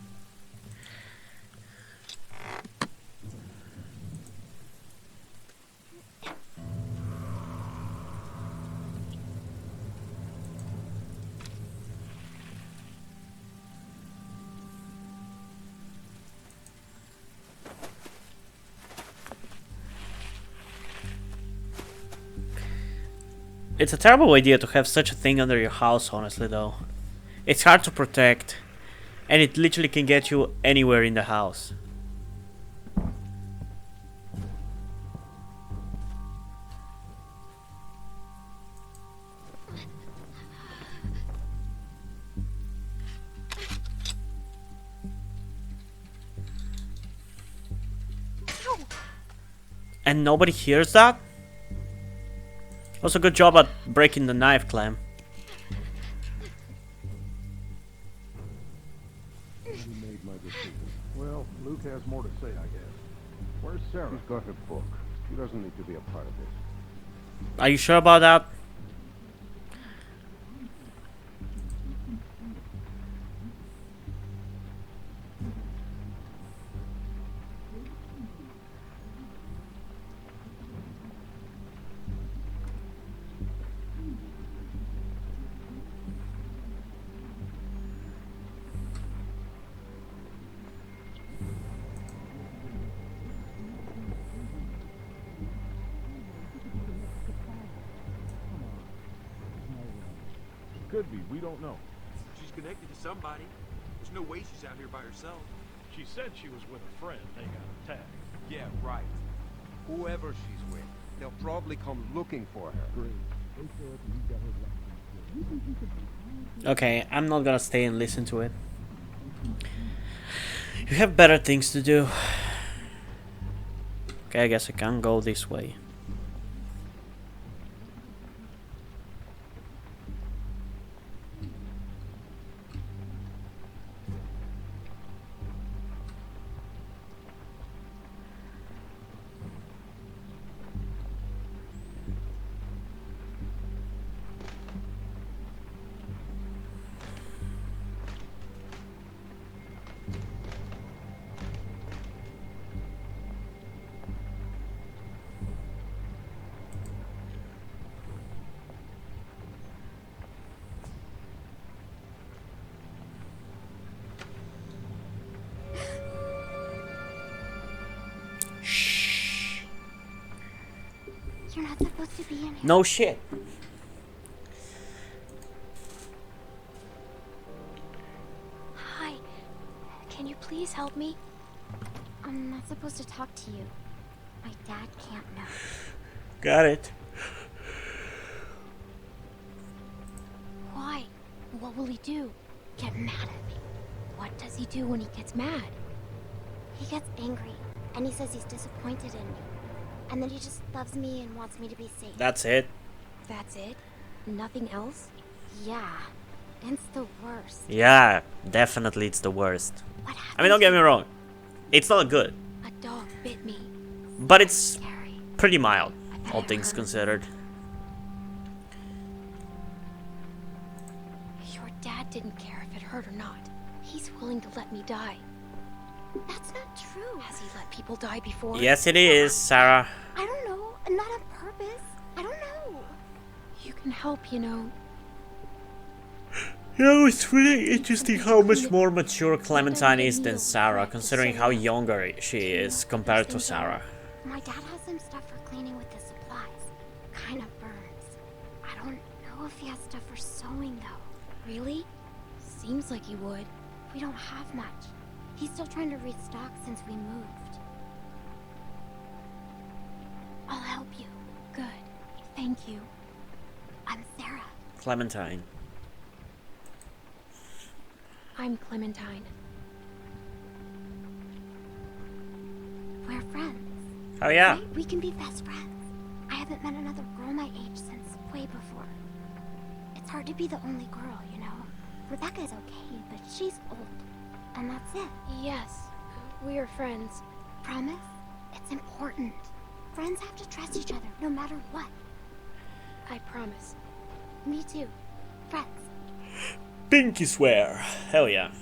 It's a terrible idea to have such a thing under your house, honestly, though. It's hard to protect, and it literally can get you anywhere in the house. And nobody hears that? Also, good job at breaking the knife, Clem. Made my decision. Well, Luke has more to say, I guess. Where's Sarah? She's got her book. She doesn't need to be a part of this. Are you sure about that? Could be. We don't know. She's connected to somebody. There's no way she's out here by herself. She said she was with a friend. They got attacked. Yeah, right. Whoever she's with, they'll probably come looking for her. Okay, I'm not gonna stay and listen to it. You have better things to do. Okay, I guess I can't go this way. You're not supposed to be in here. No shit. Hi. Can you please help me? I'm not supposed to talk to you. My dad can't know. Got it. Why? What will he do? Get mad at me. What does he do when he gets mad? He gets angry, and he says he's disappointed in me. And then he just loves me and wants me to be safe. That's it. That's it? Nothing else? Yeah. It's the worst. Yeah, definitely it's the worst. What I mean, don't get me wrong. It's not good. A dog bit me. But it's pretty mild, all things considered. Your dad didn't care if it hurt or not. He's willing to let me die. That's not true. Has he let people die before? Yes, it is, Sarah. I don't know. Not on purpose. I don't know. You can help, you know. You know, it's really interesting how much more mature Clementine is than Sarah, considering how younger she is compared to Sarah. My dad has some stuff for cleaning with the supplies. Kind of burns. I don't know if he has stuff for sewing, though. Really? Seems like he would. We don't have much. He's still trying to restock since we moved. I'll help you. Good. Thank you. I'm Sarah. Clementine. I'm Clementine. We're friends. Oh yeah. Right? We can be best friends. I haven't met another girl my age since way before. It's hard to be the only girl, you know? Rebecca's okay, but she's old. And that's it. Yes, we are friends. Promise? It's important. Friends have to trust each other, no matter what. I promise. Me too. Friends. Pinky swear. Hell yeah.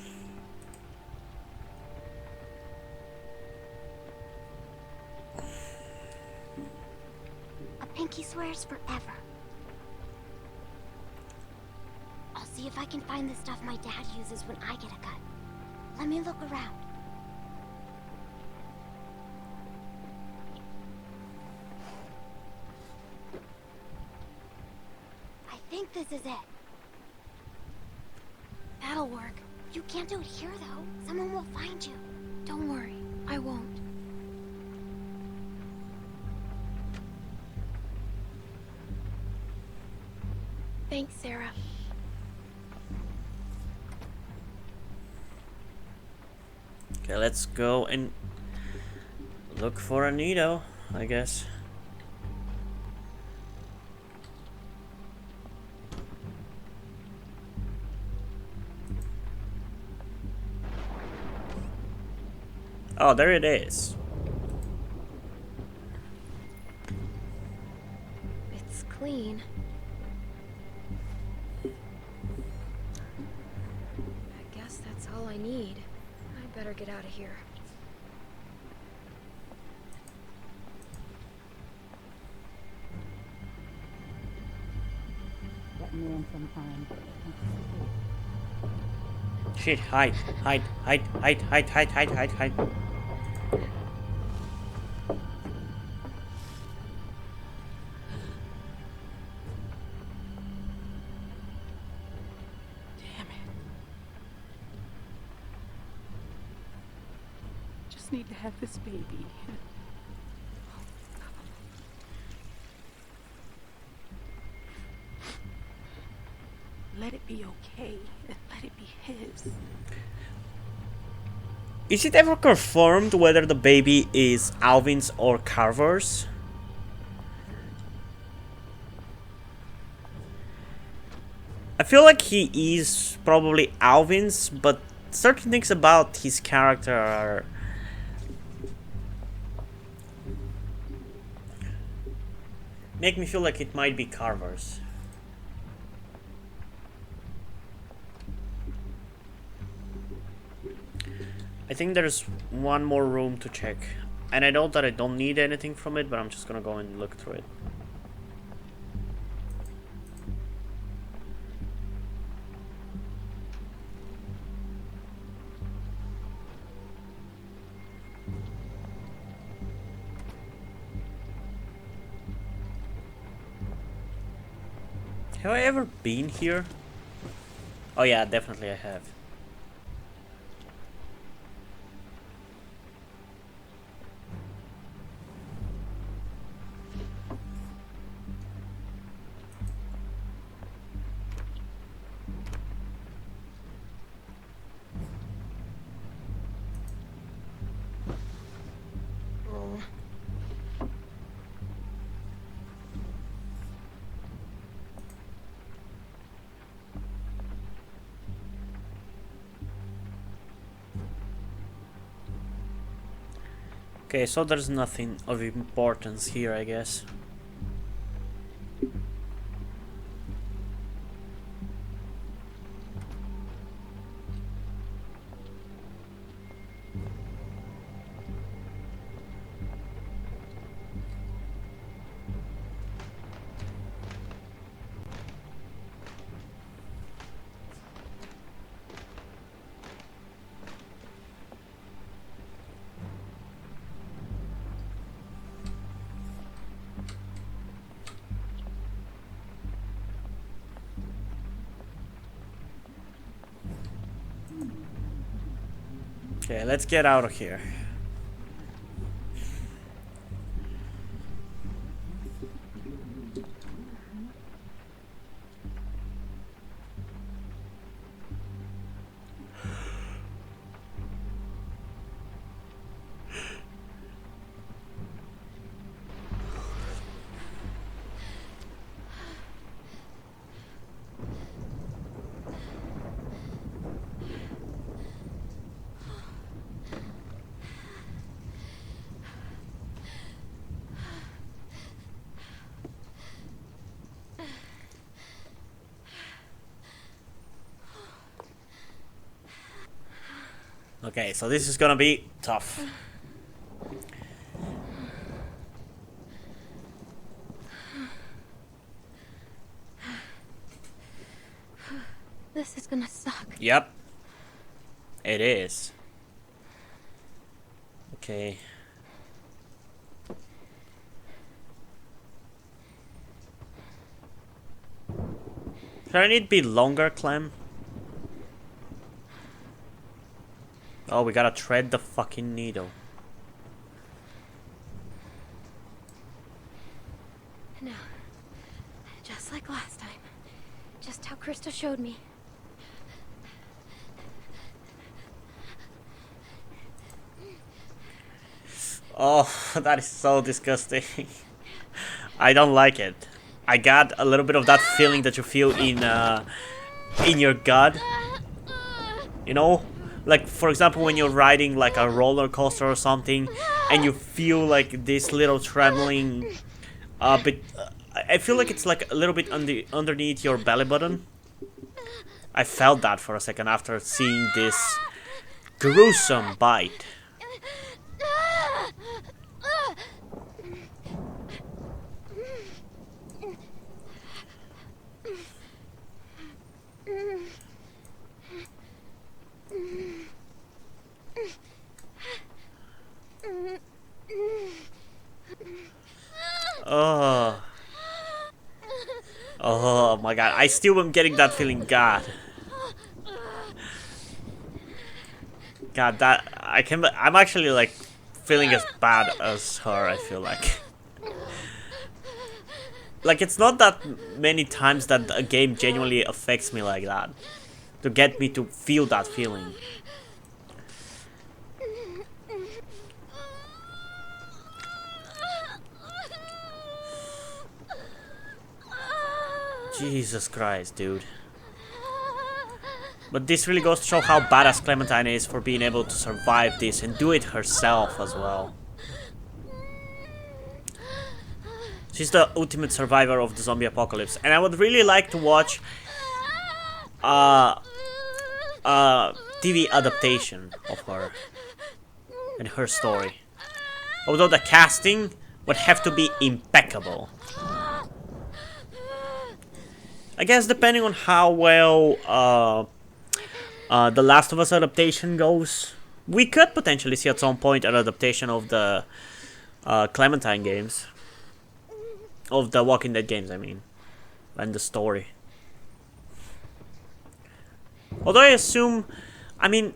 A pinky swears forever. I'll see if I can find the stuff my dad uses when I get a cut. Let me look around. I think this is it. That'll work. You can't do it here, though. Someone will find you. Don't worry, I won't. Thanks, Sarah. Okay, let's go and look for a needle, I guess. Oh, there it is. It's clean. I guess that's all I need. I better get out of here. That man sometimes. Shit, hide. Just need to have this baby. Let it be okay. Let it be his. Is it ever confirmed whether the baby is Alvin's or Carver's? I feel like he is probably Alvin's, but certain things about his character are make me feel like it might be Carver's. I think there's one more room to check, and I know that I don't need anything from it, but I'm just gonna go and look through it. Have I ever been here? Oh yeah, definitely I have. Okay, so there's nothing of importance here, I guess. Okay, let's get out of here. Okay, so this is gonna be tough. This is gonna suck. Yep. It is. Okay. Should I need to be longer, Clem? Oh, we gotta thread the fucking needle. No. Just like last time. Just how Krista showed me. Oh, that is so disgusting. I don't like it. I got a little bit of that feeling that you feel in your gut. You know? Like, for example, when you're riding like a roller coaster or something, and you feel like this little trembling, but I feel like it's like a little bit underneath your belly button. I felt that for a second after seeing this gruesome bite. Oh. Oh my god, I still am getting that feeling. God, that I'm actually like feeling as bad as her, I feel like. Like, it's not that many times that a game genuinely affects me like that, to get me to feel that feeling. Jesus Christ, dude. But this really goes to show how badass Clementine is for being able to survive this and do it herself as well. She's the ultimate survivor of the zombie apocalypse, and I would really like to watch TV adaptation of her and her story. Although the casting would have to be impeccable. I guess depending on how well the Last of Us adaptation goes, we could potentially see at some point an adaptation of the Clementine games. Of the Walking Dead games, I mean. And the story. Although I assume, I mean,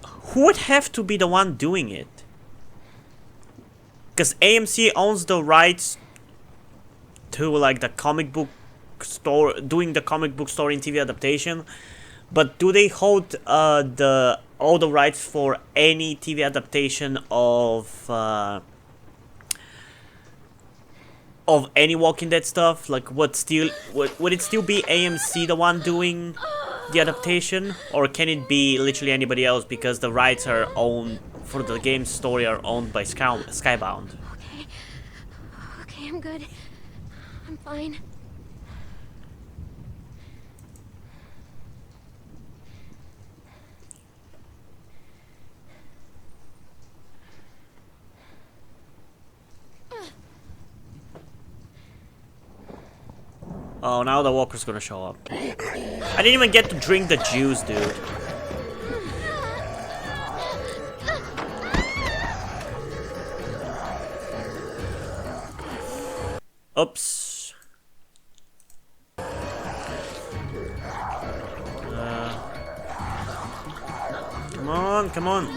who would have to be the one doing it? Because AMC owns the rights to like the comic book store, doing the comic book story and TV adaptation, but do they hold all the rights for any TV adaptation of any Walking Dead stuff? Like, would it still be AMC the one doing the adaptation, or can it be literally anybody else because the rights are owned for the game's story are owned by Skybound? Okay, I'm good. I'm fine. Oh, now the walker's gonna show up. I didn't even get to drink the juice, dude. Oops. Come on, come on.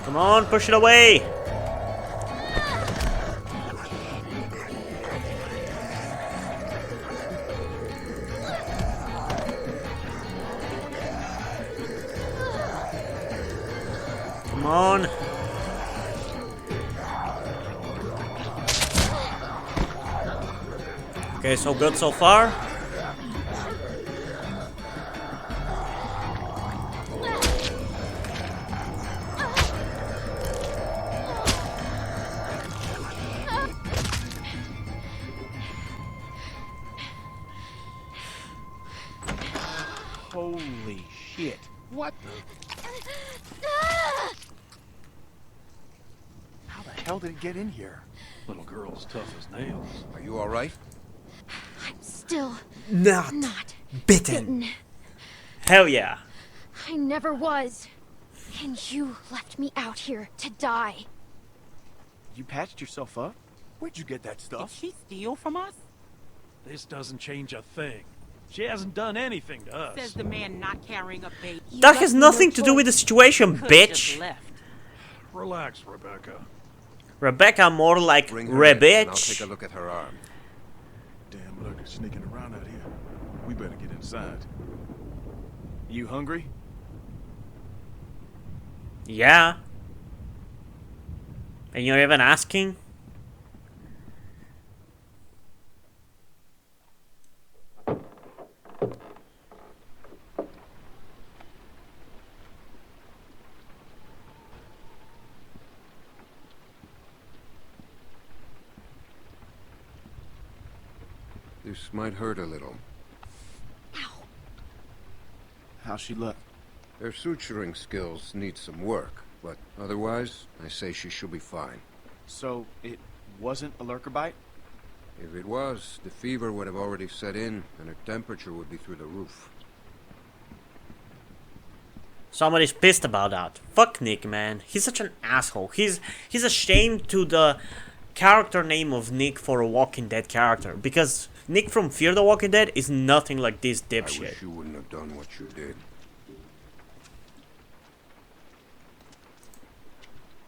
Come on, push it away. Come on. Okay, so good so far. What the? How the hell did it get in here? Little girl's tough as nails. Are you all right? I'm still not bitten. Hell yeah. I never was. And you left me out here to die. You patched yourself up? Where'd you get that Did stuff? she steal from us? This doesn't change a thing. She hasn't done anything to us. Says the man not carrying a baby. That has nothing to do with the situation, bitch. Relax, Rebecca. Rebecca more like Bring her in, and I'll Rebitch. take a look at her arm. Damn lurker sneaking around out here. We better get inside. You hungry? Yeah. And you're even asking? This might hurt a little. How's she look? Her suturing skills need some work, but otherwise, I say she should be fine. So, it wasn't a lurker bite? If it was, the fever would have already set in, and her temperature would be through the roof. Somebody's pissed about that. Fuck Nick, man. He's such an asshole. He's ashamed to the character name of Nick for a Walking Dead character, because Nick from Fear the Walking Dead is nothing like this dipshit. I wish you wouldn't have done what you did.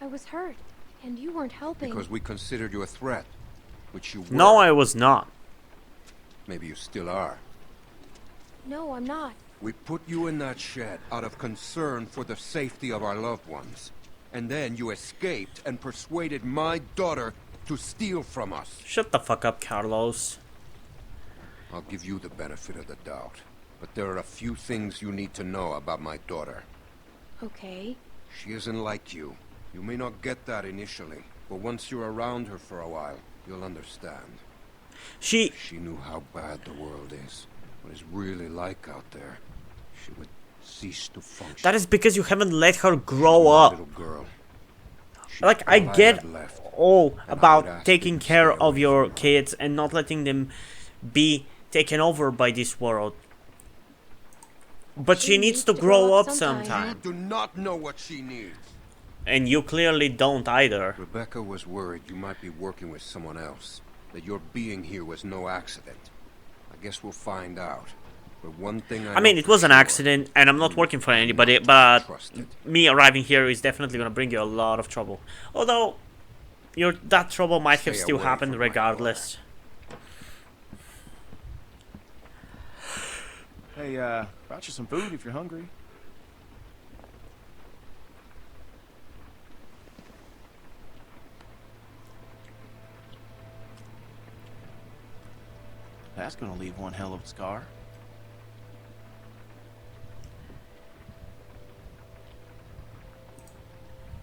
I was hurt, and you weren't helping. Because we considered you a threat, which you were. No, I was not. Maybe you still are. No, I'm not. We put you in that shed out of concern for the safety of our loved ones. And then you escaped and persuaded my daughter to steal from us. Shut the fuck up, Carlos. I'll give you the benefit of the doubt. But there are a few things you need to know about my daughter. Okay. She isn't like you. You may not get that initially, but once you're around her for a while, you'll understand. She knew how bad the world is, what it's really like out there. She would cease to function. That is because you haven't let her grow up. Little girl. Like, I get all about ask taking care of your kids and not letting them be taken over by this world. But she needs to grow up sometime. You do not know what she needs. And you clearly don't either. Rebecca was worried you might be working with someone else. That your being here was no accident. I guess we'll find out. But one thing I mean, it was an accident, and I'm not working for anybody, but me arriving here is definitely gonna bring you a lot of trouble. Although, that trouble might have still happened regardless. Hey, brought you some food if you're hungry. That's gonna leave one hell of a scar.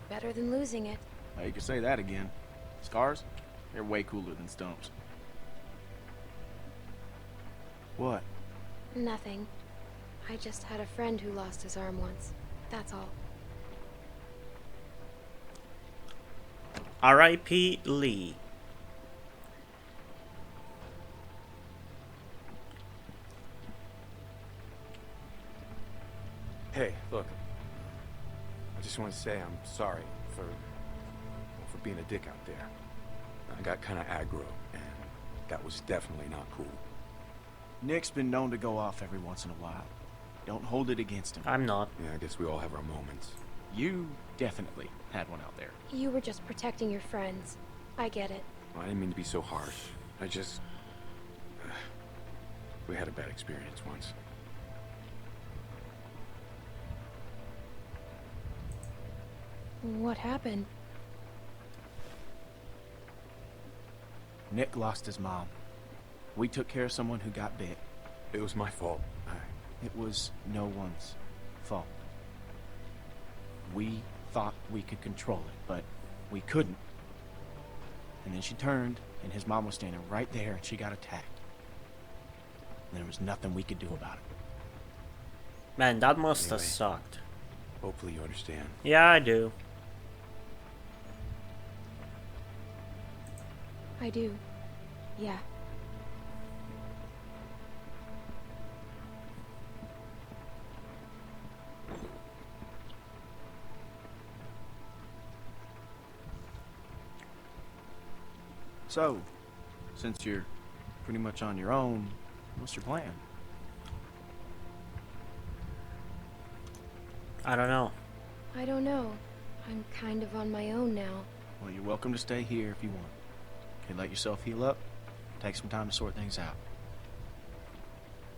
Better than losing it. Now, you can say that again. Scars? They're way cooler than stumps. What? Nothing. I just had a friend who lost his arm once. That's all. R.I.P. Lee. Hey, look. I just want to say I'm sorry for being a dick out there. I got kind of aggro, and that was definitely not cool. Nick's been known to go off every once in a while. Don't hold it against him. I'm not. Yeah, I guess we all have our moments. You definitely had one out there. You were just protecting your friends. I get it. Well, I didn't mean to be so harsh. I just... we had a bad experience once. What happened? Nick lost his mom. We took care of someone who got bit. It was my fault. It was no one's fault. We thought we could control it, but we couldn't. And then she turned, and his mom was standing right there, and she got attacked. And there was nothing we could do about it. Man, that must have Anyway. sucked. Hopefully you understand. Yeah, I do. I do. Yeah. So, since you're pretty much on your own, what's your plan? I don't know. I don't know. I'm kind of on my own now. Well, you're welcome to stay here if you want. Okay, let yourself heal up. Take some time to sort things out.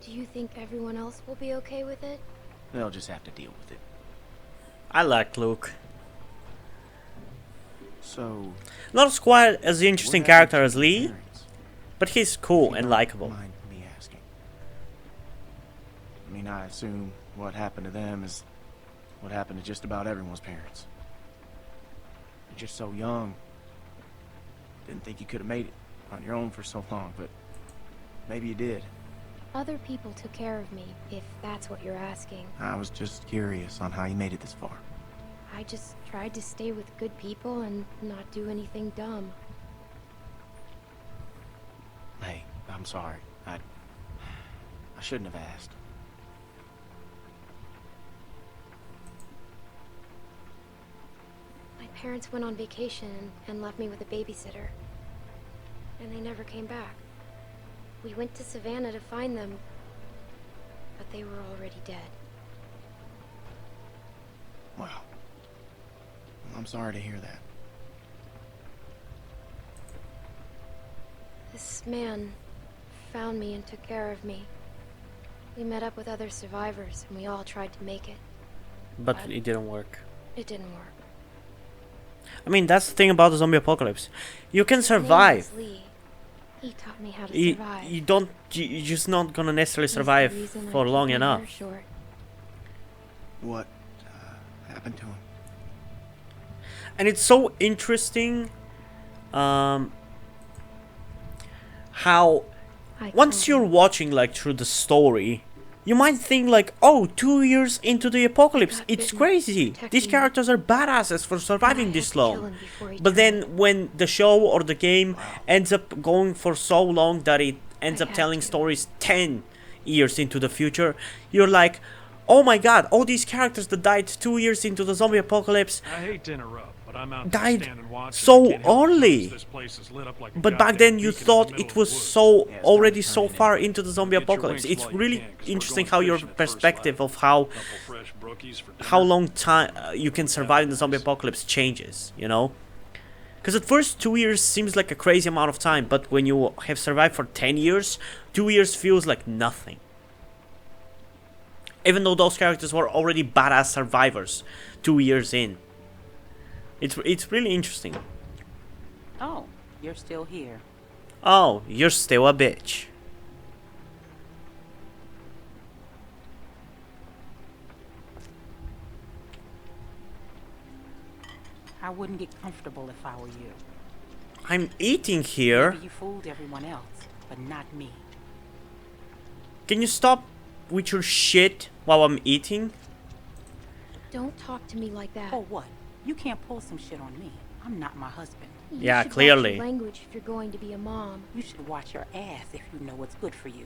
Do you think everyone else will be okay with it? They'll just have to deal with it. I like Luke. So, Not as quite as interesting what character happened as to your Lee, parents? but he's cool and likable. Mind me asking. I mean, I assume what happened to them is what happened to just about everyone's parents. You're just so young. Didn't think you could have made it on your own for so long, but maybe you did. Other people took care of me, if that's what you're asking. I was just curious on how you made it this far. I just tried to stay with good people and not do anything dumb. Hey, I'm sorry. I shouldn't have asked. My parents went on vacation and left me with a babysitter. And they never came back. We went to Savannah to find them, but they were already dead. Wow. I'm sorry to hear that. This man found me and took care of me. We met up with other survivors and we all tried to make it. But it didn't work. It didn't work. I mean, that's the thing about the zombie apocalypse. You can survive. His name was Lee. He taught me how to You, survive. you're just not gonna necessarily He's the survive reason I for keep long my enough. hair short. What happened to him? And it's so interesting how once you're watching like through the story, you might think like, oh, 2 years into the apocalypse, it's crazy. These characters are badasses for surviving this long. But then when the show or the game ends up going for so long that it ends up telling stories 10 years into the future, you're like, oh my god, all these characters that died 2 years into the zombie apocalypse I hate to interrupt, but I'm out died standing watching. so I can't help but early. notice this place is lit up like a But back goddamn then you beacon in the thought middle it of was the woods. so already so far into the zombie Get your apocalypse. wings It's while you really can, 'cause we're interesting going how your fishing at first perspective light. of how Couple fresh brookies for dinner. how long time you can survive in the zombie apocalypse changes, you know? Because at first 2 years seems like a crazy amount of time, but when you have survived for 10 years, 2 years feels like nothing. Even though those characters were already badass survivors 2 years in. It's really interesting. Oh, you're still here. Oh, you're still a bitch. I wouldn't get comfortable if I were you. I'm eating here. Maybe you fooled everyone else, but not me. Can you stop with your shit while I'm eating? Don't talk to me like that. For what? You can't pull some shit on me. I'm not my husband. You Yeah, should clearly. Watch your language if you're going to be a mom. You should watch your ass if you know what's good for you.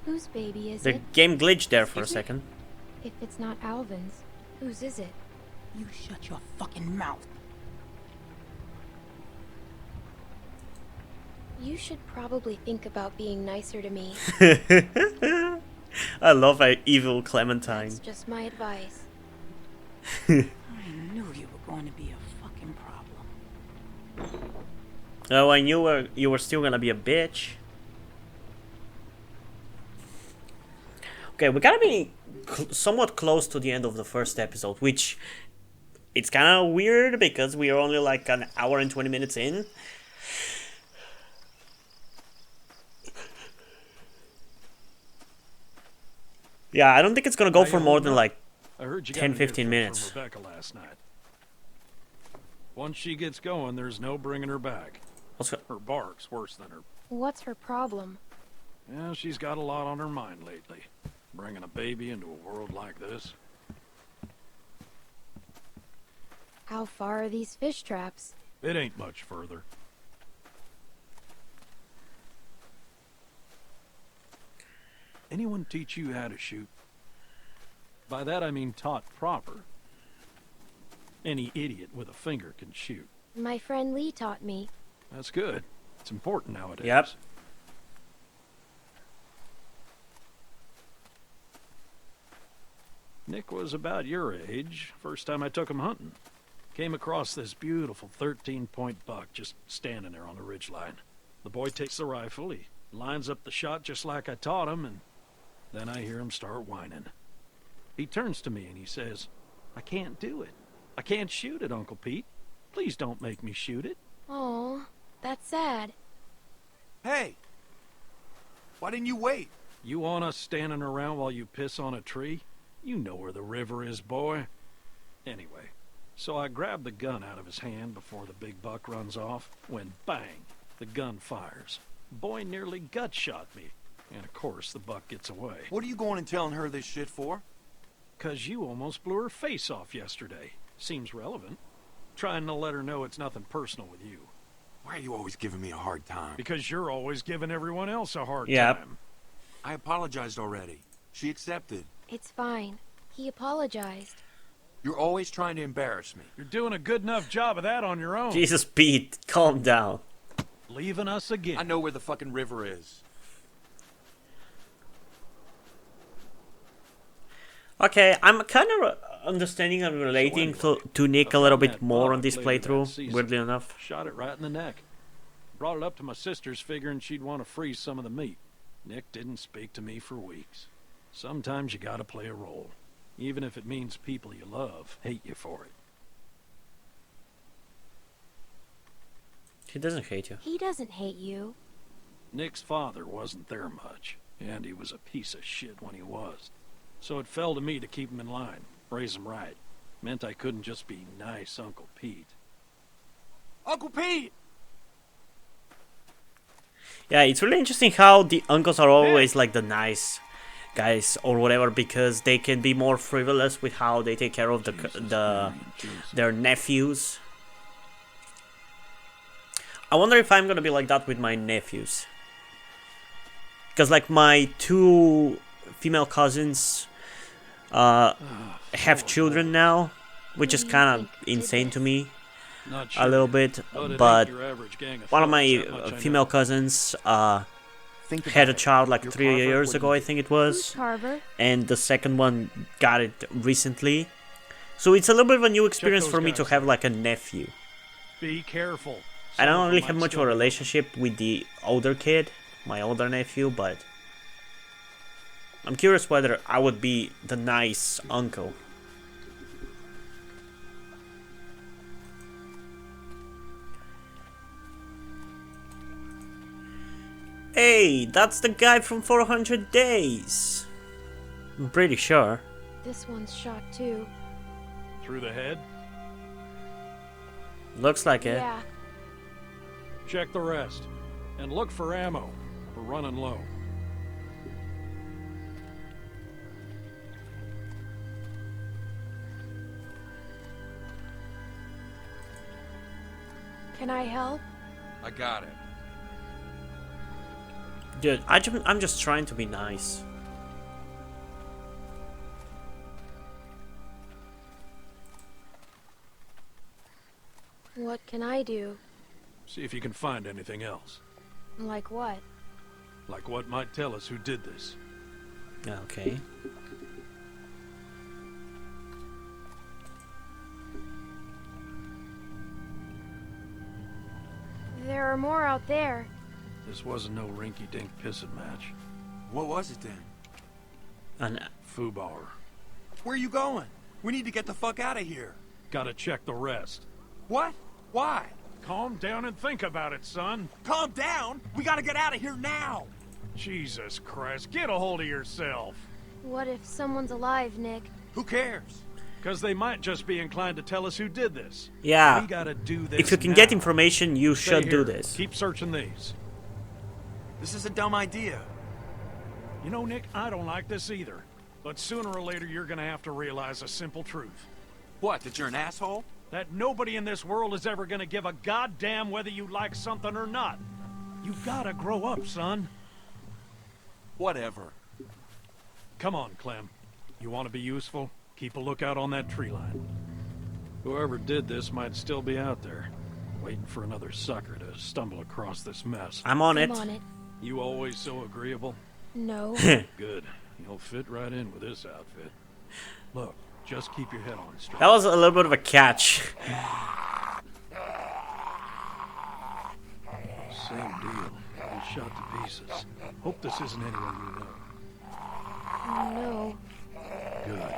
Whose baby is The it? game glitched there for a Is it? second. If it's not Alvin's, whose is it? You shut your fucking mouth. You should probably think about being nicer to me. I love a evil Clementine. That's just my advice. I knew you were going to be a fucking problem. Oh, I knew you were still gonna be a bitch. Okay, we gotta be somewhat close to the end of the first episode, which it's kind of weird because we are only like an hour and 20 minutes in. Yeah, I don't think it's gonna go for more than like I heard you got 10, an 15 earful minutes. from Rebecca last night. Once she gets going, there's no bringing her back. What's her... Her bark's worse than her. What's her problem? Yeah, she's got a lot on her mind lately. Bringing a baby into a world like this. How far are these fish traps? It ain't much further. Anyone teach you how to shoot? By that I mean taught proper. Any idiot with a finger can shoot. My friend Lee taught me. That's good. It's important nowadays. Yep. Nick was about your age, first time I took him hunting. Came across this beautiful 13-point buck just standing there on the ridgeline. The boy takes the rifle, he lines up the shot just like I taught him, and then I hear him start whining. He turns to me and he says, "I can't do it. I can't shoot it, Uncle Pete. Please don't make me shoot it." Oh, that's sad. Hey! Why didn't you wait? You want us standing around while you piss on a tree? You know where the river is, boy. Anyway, so I grabbed the gun out of his hand before the big buck runs off, when bang, the gun fires. Boy nearly gut shot me, and of course the buck gets away. What are you going and telling her this shit for? 'Cause you almost blew her face off yesterday. Seems relevant. Trying to let her know it's nothing personal with you. Why are you always giving me a hard time? Because you're always giving everyone else a hard Yep. time. I apologized already. She accepted. It's fine. He apologized. You're always trying to embarrass me. You're doing a good enough job of that on your own. Jesus, Pete, calm down. Leaving us again. I know where the fucking river is. Okay, I'm kind of understanding and relating to Nick a little bit more on this playthrough, weirdly enough. Shot it right in the neck. Brought it up to my sister's figuring she'd want to freeze some of the meat. Nick didn't speak to me for weeks. Sometimes you gotta play a role. Even if it means people you love hate you for it. He doesn't hate you. He doesn't hate you. Nick's father wasn't there much, and he was a piece of shit when he was. So it fell to me to keep him in line, raise him right. Meant I couldn't just be nice Uncle Pete. Uncle Pete! Yeah, it's really interesting how the uncles are always like the nice guys or whatever, because they can be more frivolous with how they take care of their nephews. I wonder if I'm gonna be like that with my nephews, because like my two female cousins have children now, which is kind of insane to me a little bit, but one of my female cousins had a child like 3 years ago, I think it was, and the second one got it recently, so it's a little bit of a new experience for me to have like a nephew. Be careful. I don't really have much of a relationship with the older kid, my older nephew, but I'm curious whether I would be the nice uncle. Hey, that's the guy from 400 Days. I'm pretty sure. This one's shot too. Through the head? Looks like it. Yeah. Check the rest. And look for ammo. We're running low. Can I help? I got it. Dude, I'm just trying to be nice. What can I do? See if you can find anything else. Like what? Like what might tell us who did this. Okay. There are more out there. This wasn't no rinky-dink pissing match. What was it then? An foobar. Where are you going? We need to get the fuck out of here. Gotta check the rest. What? Why? Calm down and think about it, son. Calm down? We gotta get out of here now! Jesus Christ, get a hold of yourself. What if someone's alive, Nick? Who cares? Because they might just be inclined to tell us who did this. Yeah. We gotta do this If you can now. get information, you Stay should do here. this. Keep searching these. This is a dumb idea. You know, Nick, I don't like this either. But sooner or later, you're gonna have to realize a simple truth. What, that you're an asshole? That nobody in this world is ever gonna give a goddamn whether you like something or not. You gotta grow up, son. Whatever. Come on, Clem. You want to be useful? Keep a lookout on that tree line. Whoever did this might still be out there, waiting for another sucker to stumble across this mess. I'm on I'm it. on it. You always so agreeable? No. Good. You'll fit right in with this outfit. Look, just keep your head on straight. That was a little bit of a catch. Same deal. All shot to pieces. Hope this isn't anyone you know. No. Good.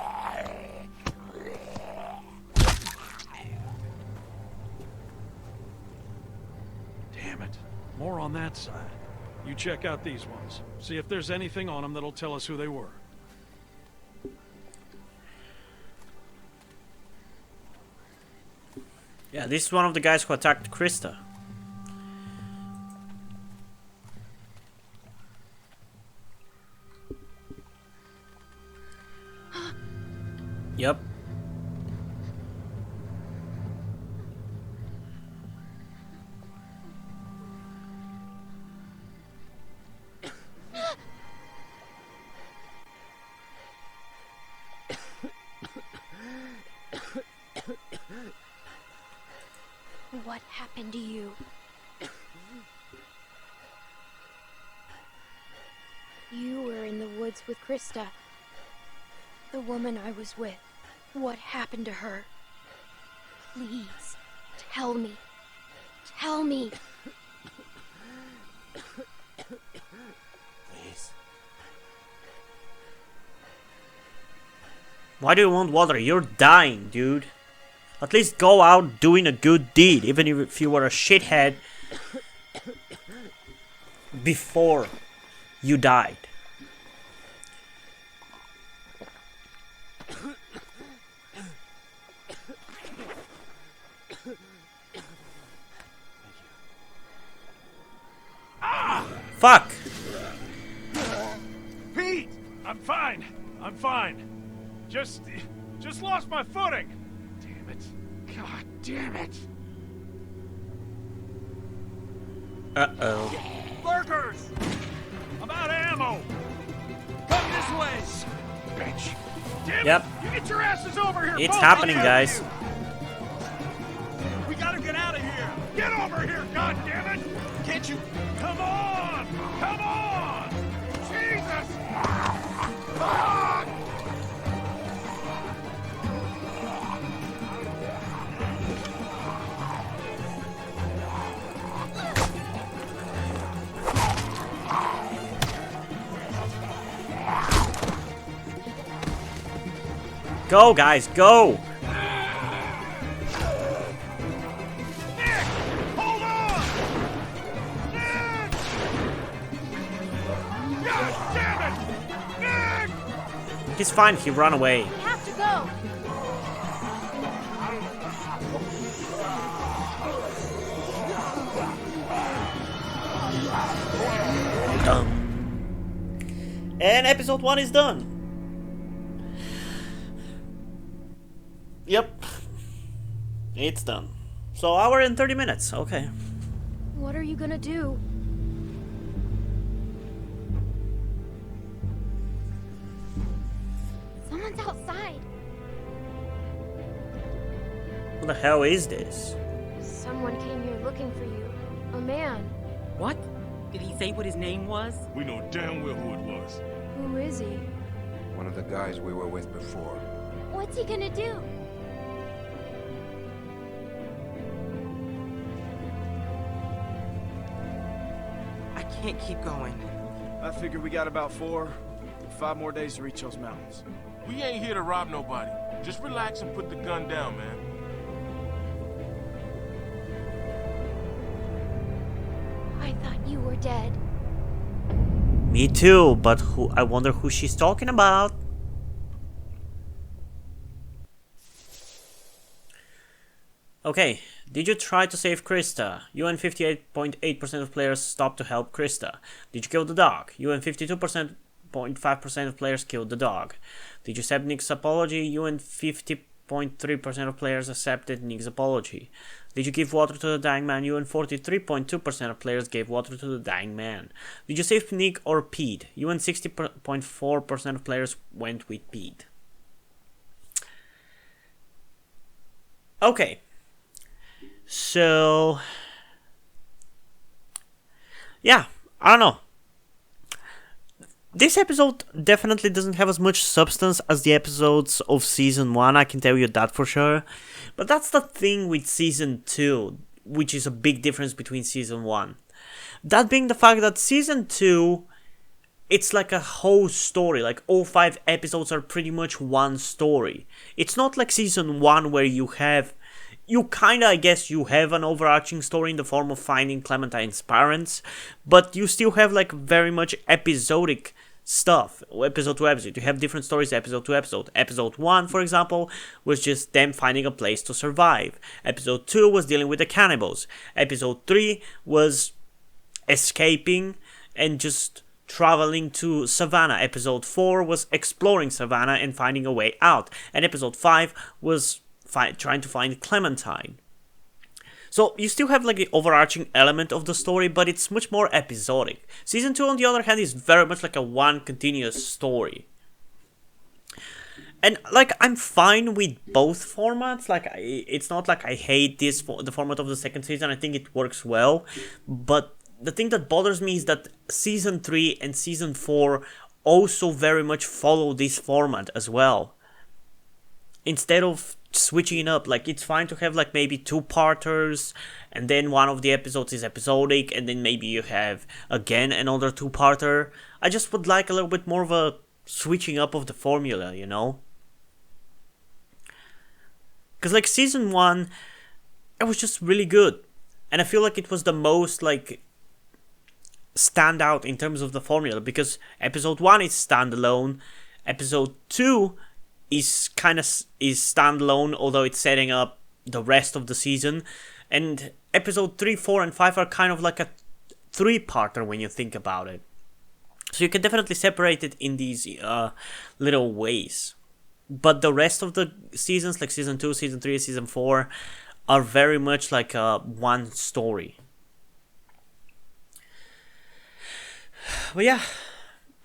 Damn it. More on that side. You check out these ones. See if there's anything on them that'll tell us who they were. Yeah, this is one of the guys who attacked Krista. Yep. What happened to you? You were in the woods with Krista. The woman I was with. What happened to her? Please, tell me. Tell me. Please. Why do you want water? You're dying, dude. At least go out doing a good deed, even if you were a shithead before you died. Fuck! Pete! I'm fine. I'm fine. Just lost my footing. Damn it. God damn it. Uh-oh. Lurkers! I'm out of ammo. Come this way. Bitch. Damn Yep. it. You get your asses over here. It's both happening, of you. guys. We gotta get out of here. Get over here, God damn it. Can't you? Come on. Come on. Jesus. Fuck. Go, guys, go! Hold on. Nick. God damn it. Nick. He's fine, he ran away. We have to go. And episode 1 is done. Yep. It's done. So hour and 30 minutes, okay. What are you gonna do? Someone's outside. What the hell is this? Someone came here looking for you. A man. What? Did he say what his name was? We know damn well who it was. Who is he? One of the guys we were with before. What's he gonna do? I can't keep going. I figure we got about 5 more days to reach those mountains. We ain't here to rob nobody. Just relax and put the gun down, man. I thought you were dead. Me too, but I wonder who she's talking about. Okay, did you try to save Krista? You and 58.8% of players stopped to help Krista. Did you kill the dog? You and 52.5% of players killed the dog. Did you accept Nick's apology? You and 50.3% of players accepted Nick's apology. Did you give water to the dying man? You and 43.2% of players gave water to the dying man. Did you save Nick or Pete? You and 60.4% of players went with Pete. Okay. So, yeah, I don't know. This episode definitely doesn't have as much substance as the episodes of Season 1, I can tell you that for sure. But that's the thing with Season 2, which is a big difference between Season 1. That being the fact that Season 2, it's like a whole story, like all 5 episodes are pretty much one story. It's not like Season 1 where you kinda, I guess, you have an overarching story in the form of finding Clementine's parents, but you still have like very much episodic stuff, episode to episode. You have different stories episode to episode. Episode 1, for example, was just them finding a place to survive. Episode 2 was dealing with the cannibals. Episode 3 was escaping and just traveling to Savannah. Episode 4 was exploring Savannah and finding a way out. And episode 5 was trying to find Clementine. So you still have like the overarching element of the story, but it's much more episodic. Season 2, on the other hand, is very much like a one continuous story. And like, I'm fine with both formats. Like, it's not like I hate the format of the second season. I think it works well. But the thing that bothers me is that Season 3 and Season 4 also very much follow this format as well. Instead of switching it up, like, it's fine to have like maybe 2-parters, and then one of the episodes is episodic, and then maybe you have again another 2-parter. I just would like a little bit more of a switching up of the formula, you know? Because like Season 1, it was just really good, and I feel like it was the most like stand out in terms of the formula, because episode 1 is standalone, episode 2 is standalone, although it's setting up the rest of the season, and episode 3, 4, and 5 are kind of like a 3-parter when you think about it. So you can definitely separate it in these little ways. But the rest of the seasons, like Season 2, Season 3, Season 4, are very much like one story. But yeah,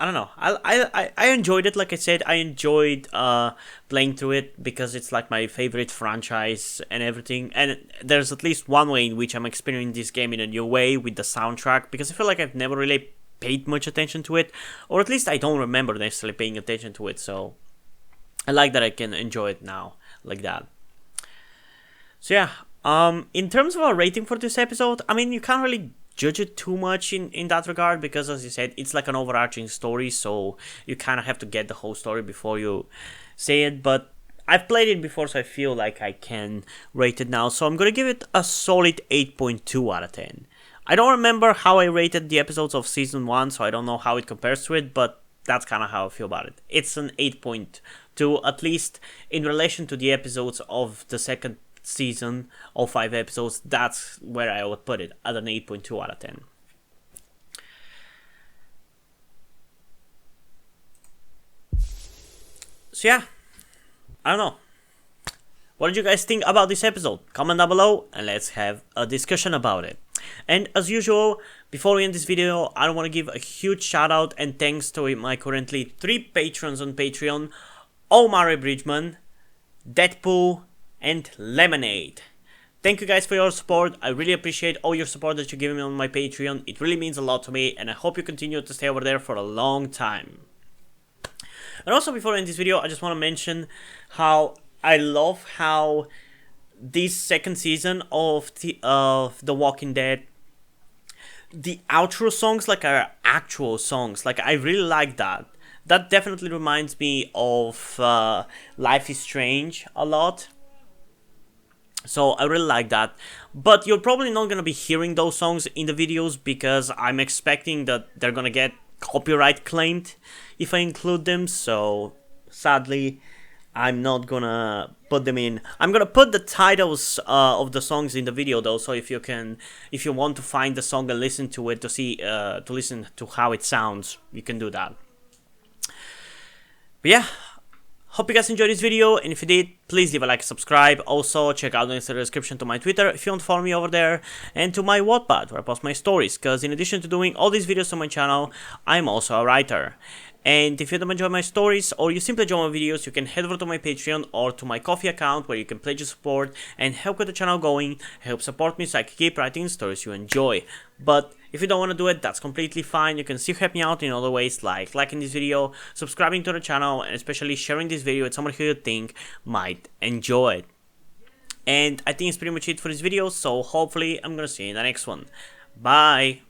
I don't know. I enjoyed it. Like I said, I enjoyed playing through it because it's like my favorite franchise and everything. And there's at least one way in which I'm experiencing this game in a new way with the soundtrack, because I feel like I've never really paid much attention to it, or at least I don't remember necessarily paying attention to it. So I like that I can enjoy it now like that. So yeah, in terms of a rating for this episode, I mean, you can't really judge it too much in that regard, because as you said, it's like an overarching story, so you kind of have to get the whole story before you say it. But I've played it before, so I feel like I can rate it now, so I'm gonna give it a solid 8.2 out of 10. I don't remember how I rated the episodes of Season 1, so I don't know how it compares to it, but that's kind of how I feel about it. It's an 8.2, at least in relation to the episodes of the second season, all 5 episodes. That's where I would put it, at an 8.2 out of 10. So yeah, I don't know. What did you guys think about this episode? Comment down below and let's have a discussion about it. And as usual, before we end this video, I want to give a huge shout out and thanks to my currently 3 patrons on Patreon: Omari Bridgman, Deadpool, and Lemonade. Thank you guys for your support. I really appreciate all your support that you're giving me on my Patreon. It really means a lot to me, and I hope you continue to stay over there for a long time. And also, before I end this video, I just want to mention how I love how this second season of The Walking Dead, the outro songs like are actual songs. Like, I really like that. That definitely reminds me of Life is Strange a lot. So I really like that. But you're probably not going to be hearing those songs in the videos, because I'm expecting that they're going to get copyright claimed if I include them. So sadly, I'm not gonna put them in. I'm gonna put the titles of the songs in the video though, so if you want to find the song and listen to it to listen to how it sounds, you can do that. But yeah, hope you guys enjoyed this video, and if you did, please leave a like and subscribe. Also, check out the link in the description to my Twitter if you want to follow me over there, and to my Wattpad where I post my stories, because in addition to doing all these videos on my channel, I'm also a writer. And if you don't enjoy my stories, or you simply enjoy my videos, you can head over to my Patreon or to my Ko-fi account where you can pledge your support and help get the channel going, help support me so I can keep writing stories you enjoy. But if you don't want to do it, that's completely fine. You can still help me out in other ways, like liking this video, subscribing to the channel, and especially sharing this video with someone who you think might enjoy it. And I think it's pretty much it for this video, so hopefully I'm gonna see you in the next one. Bye!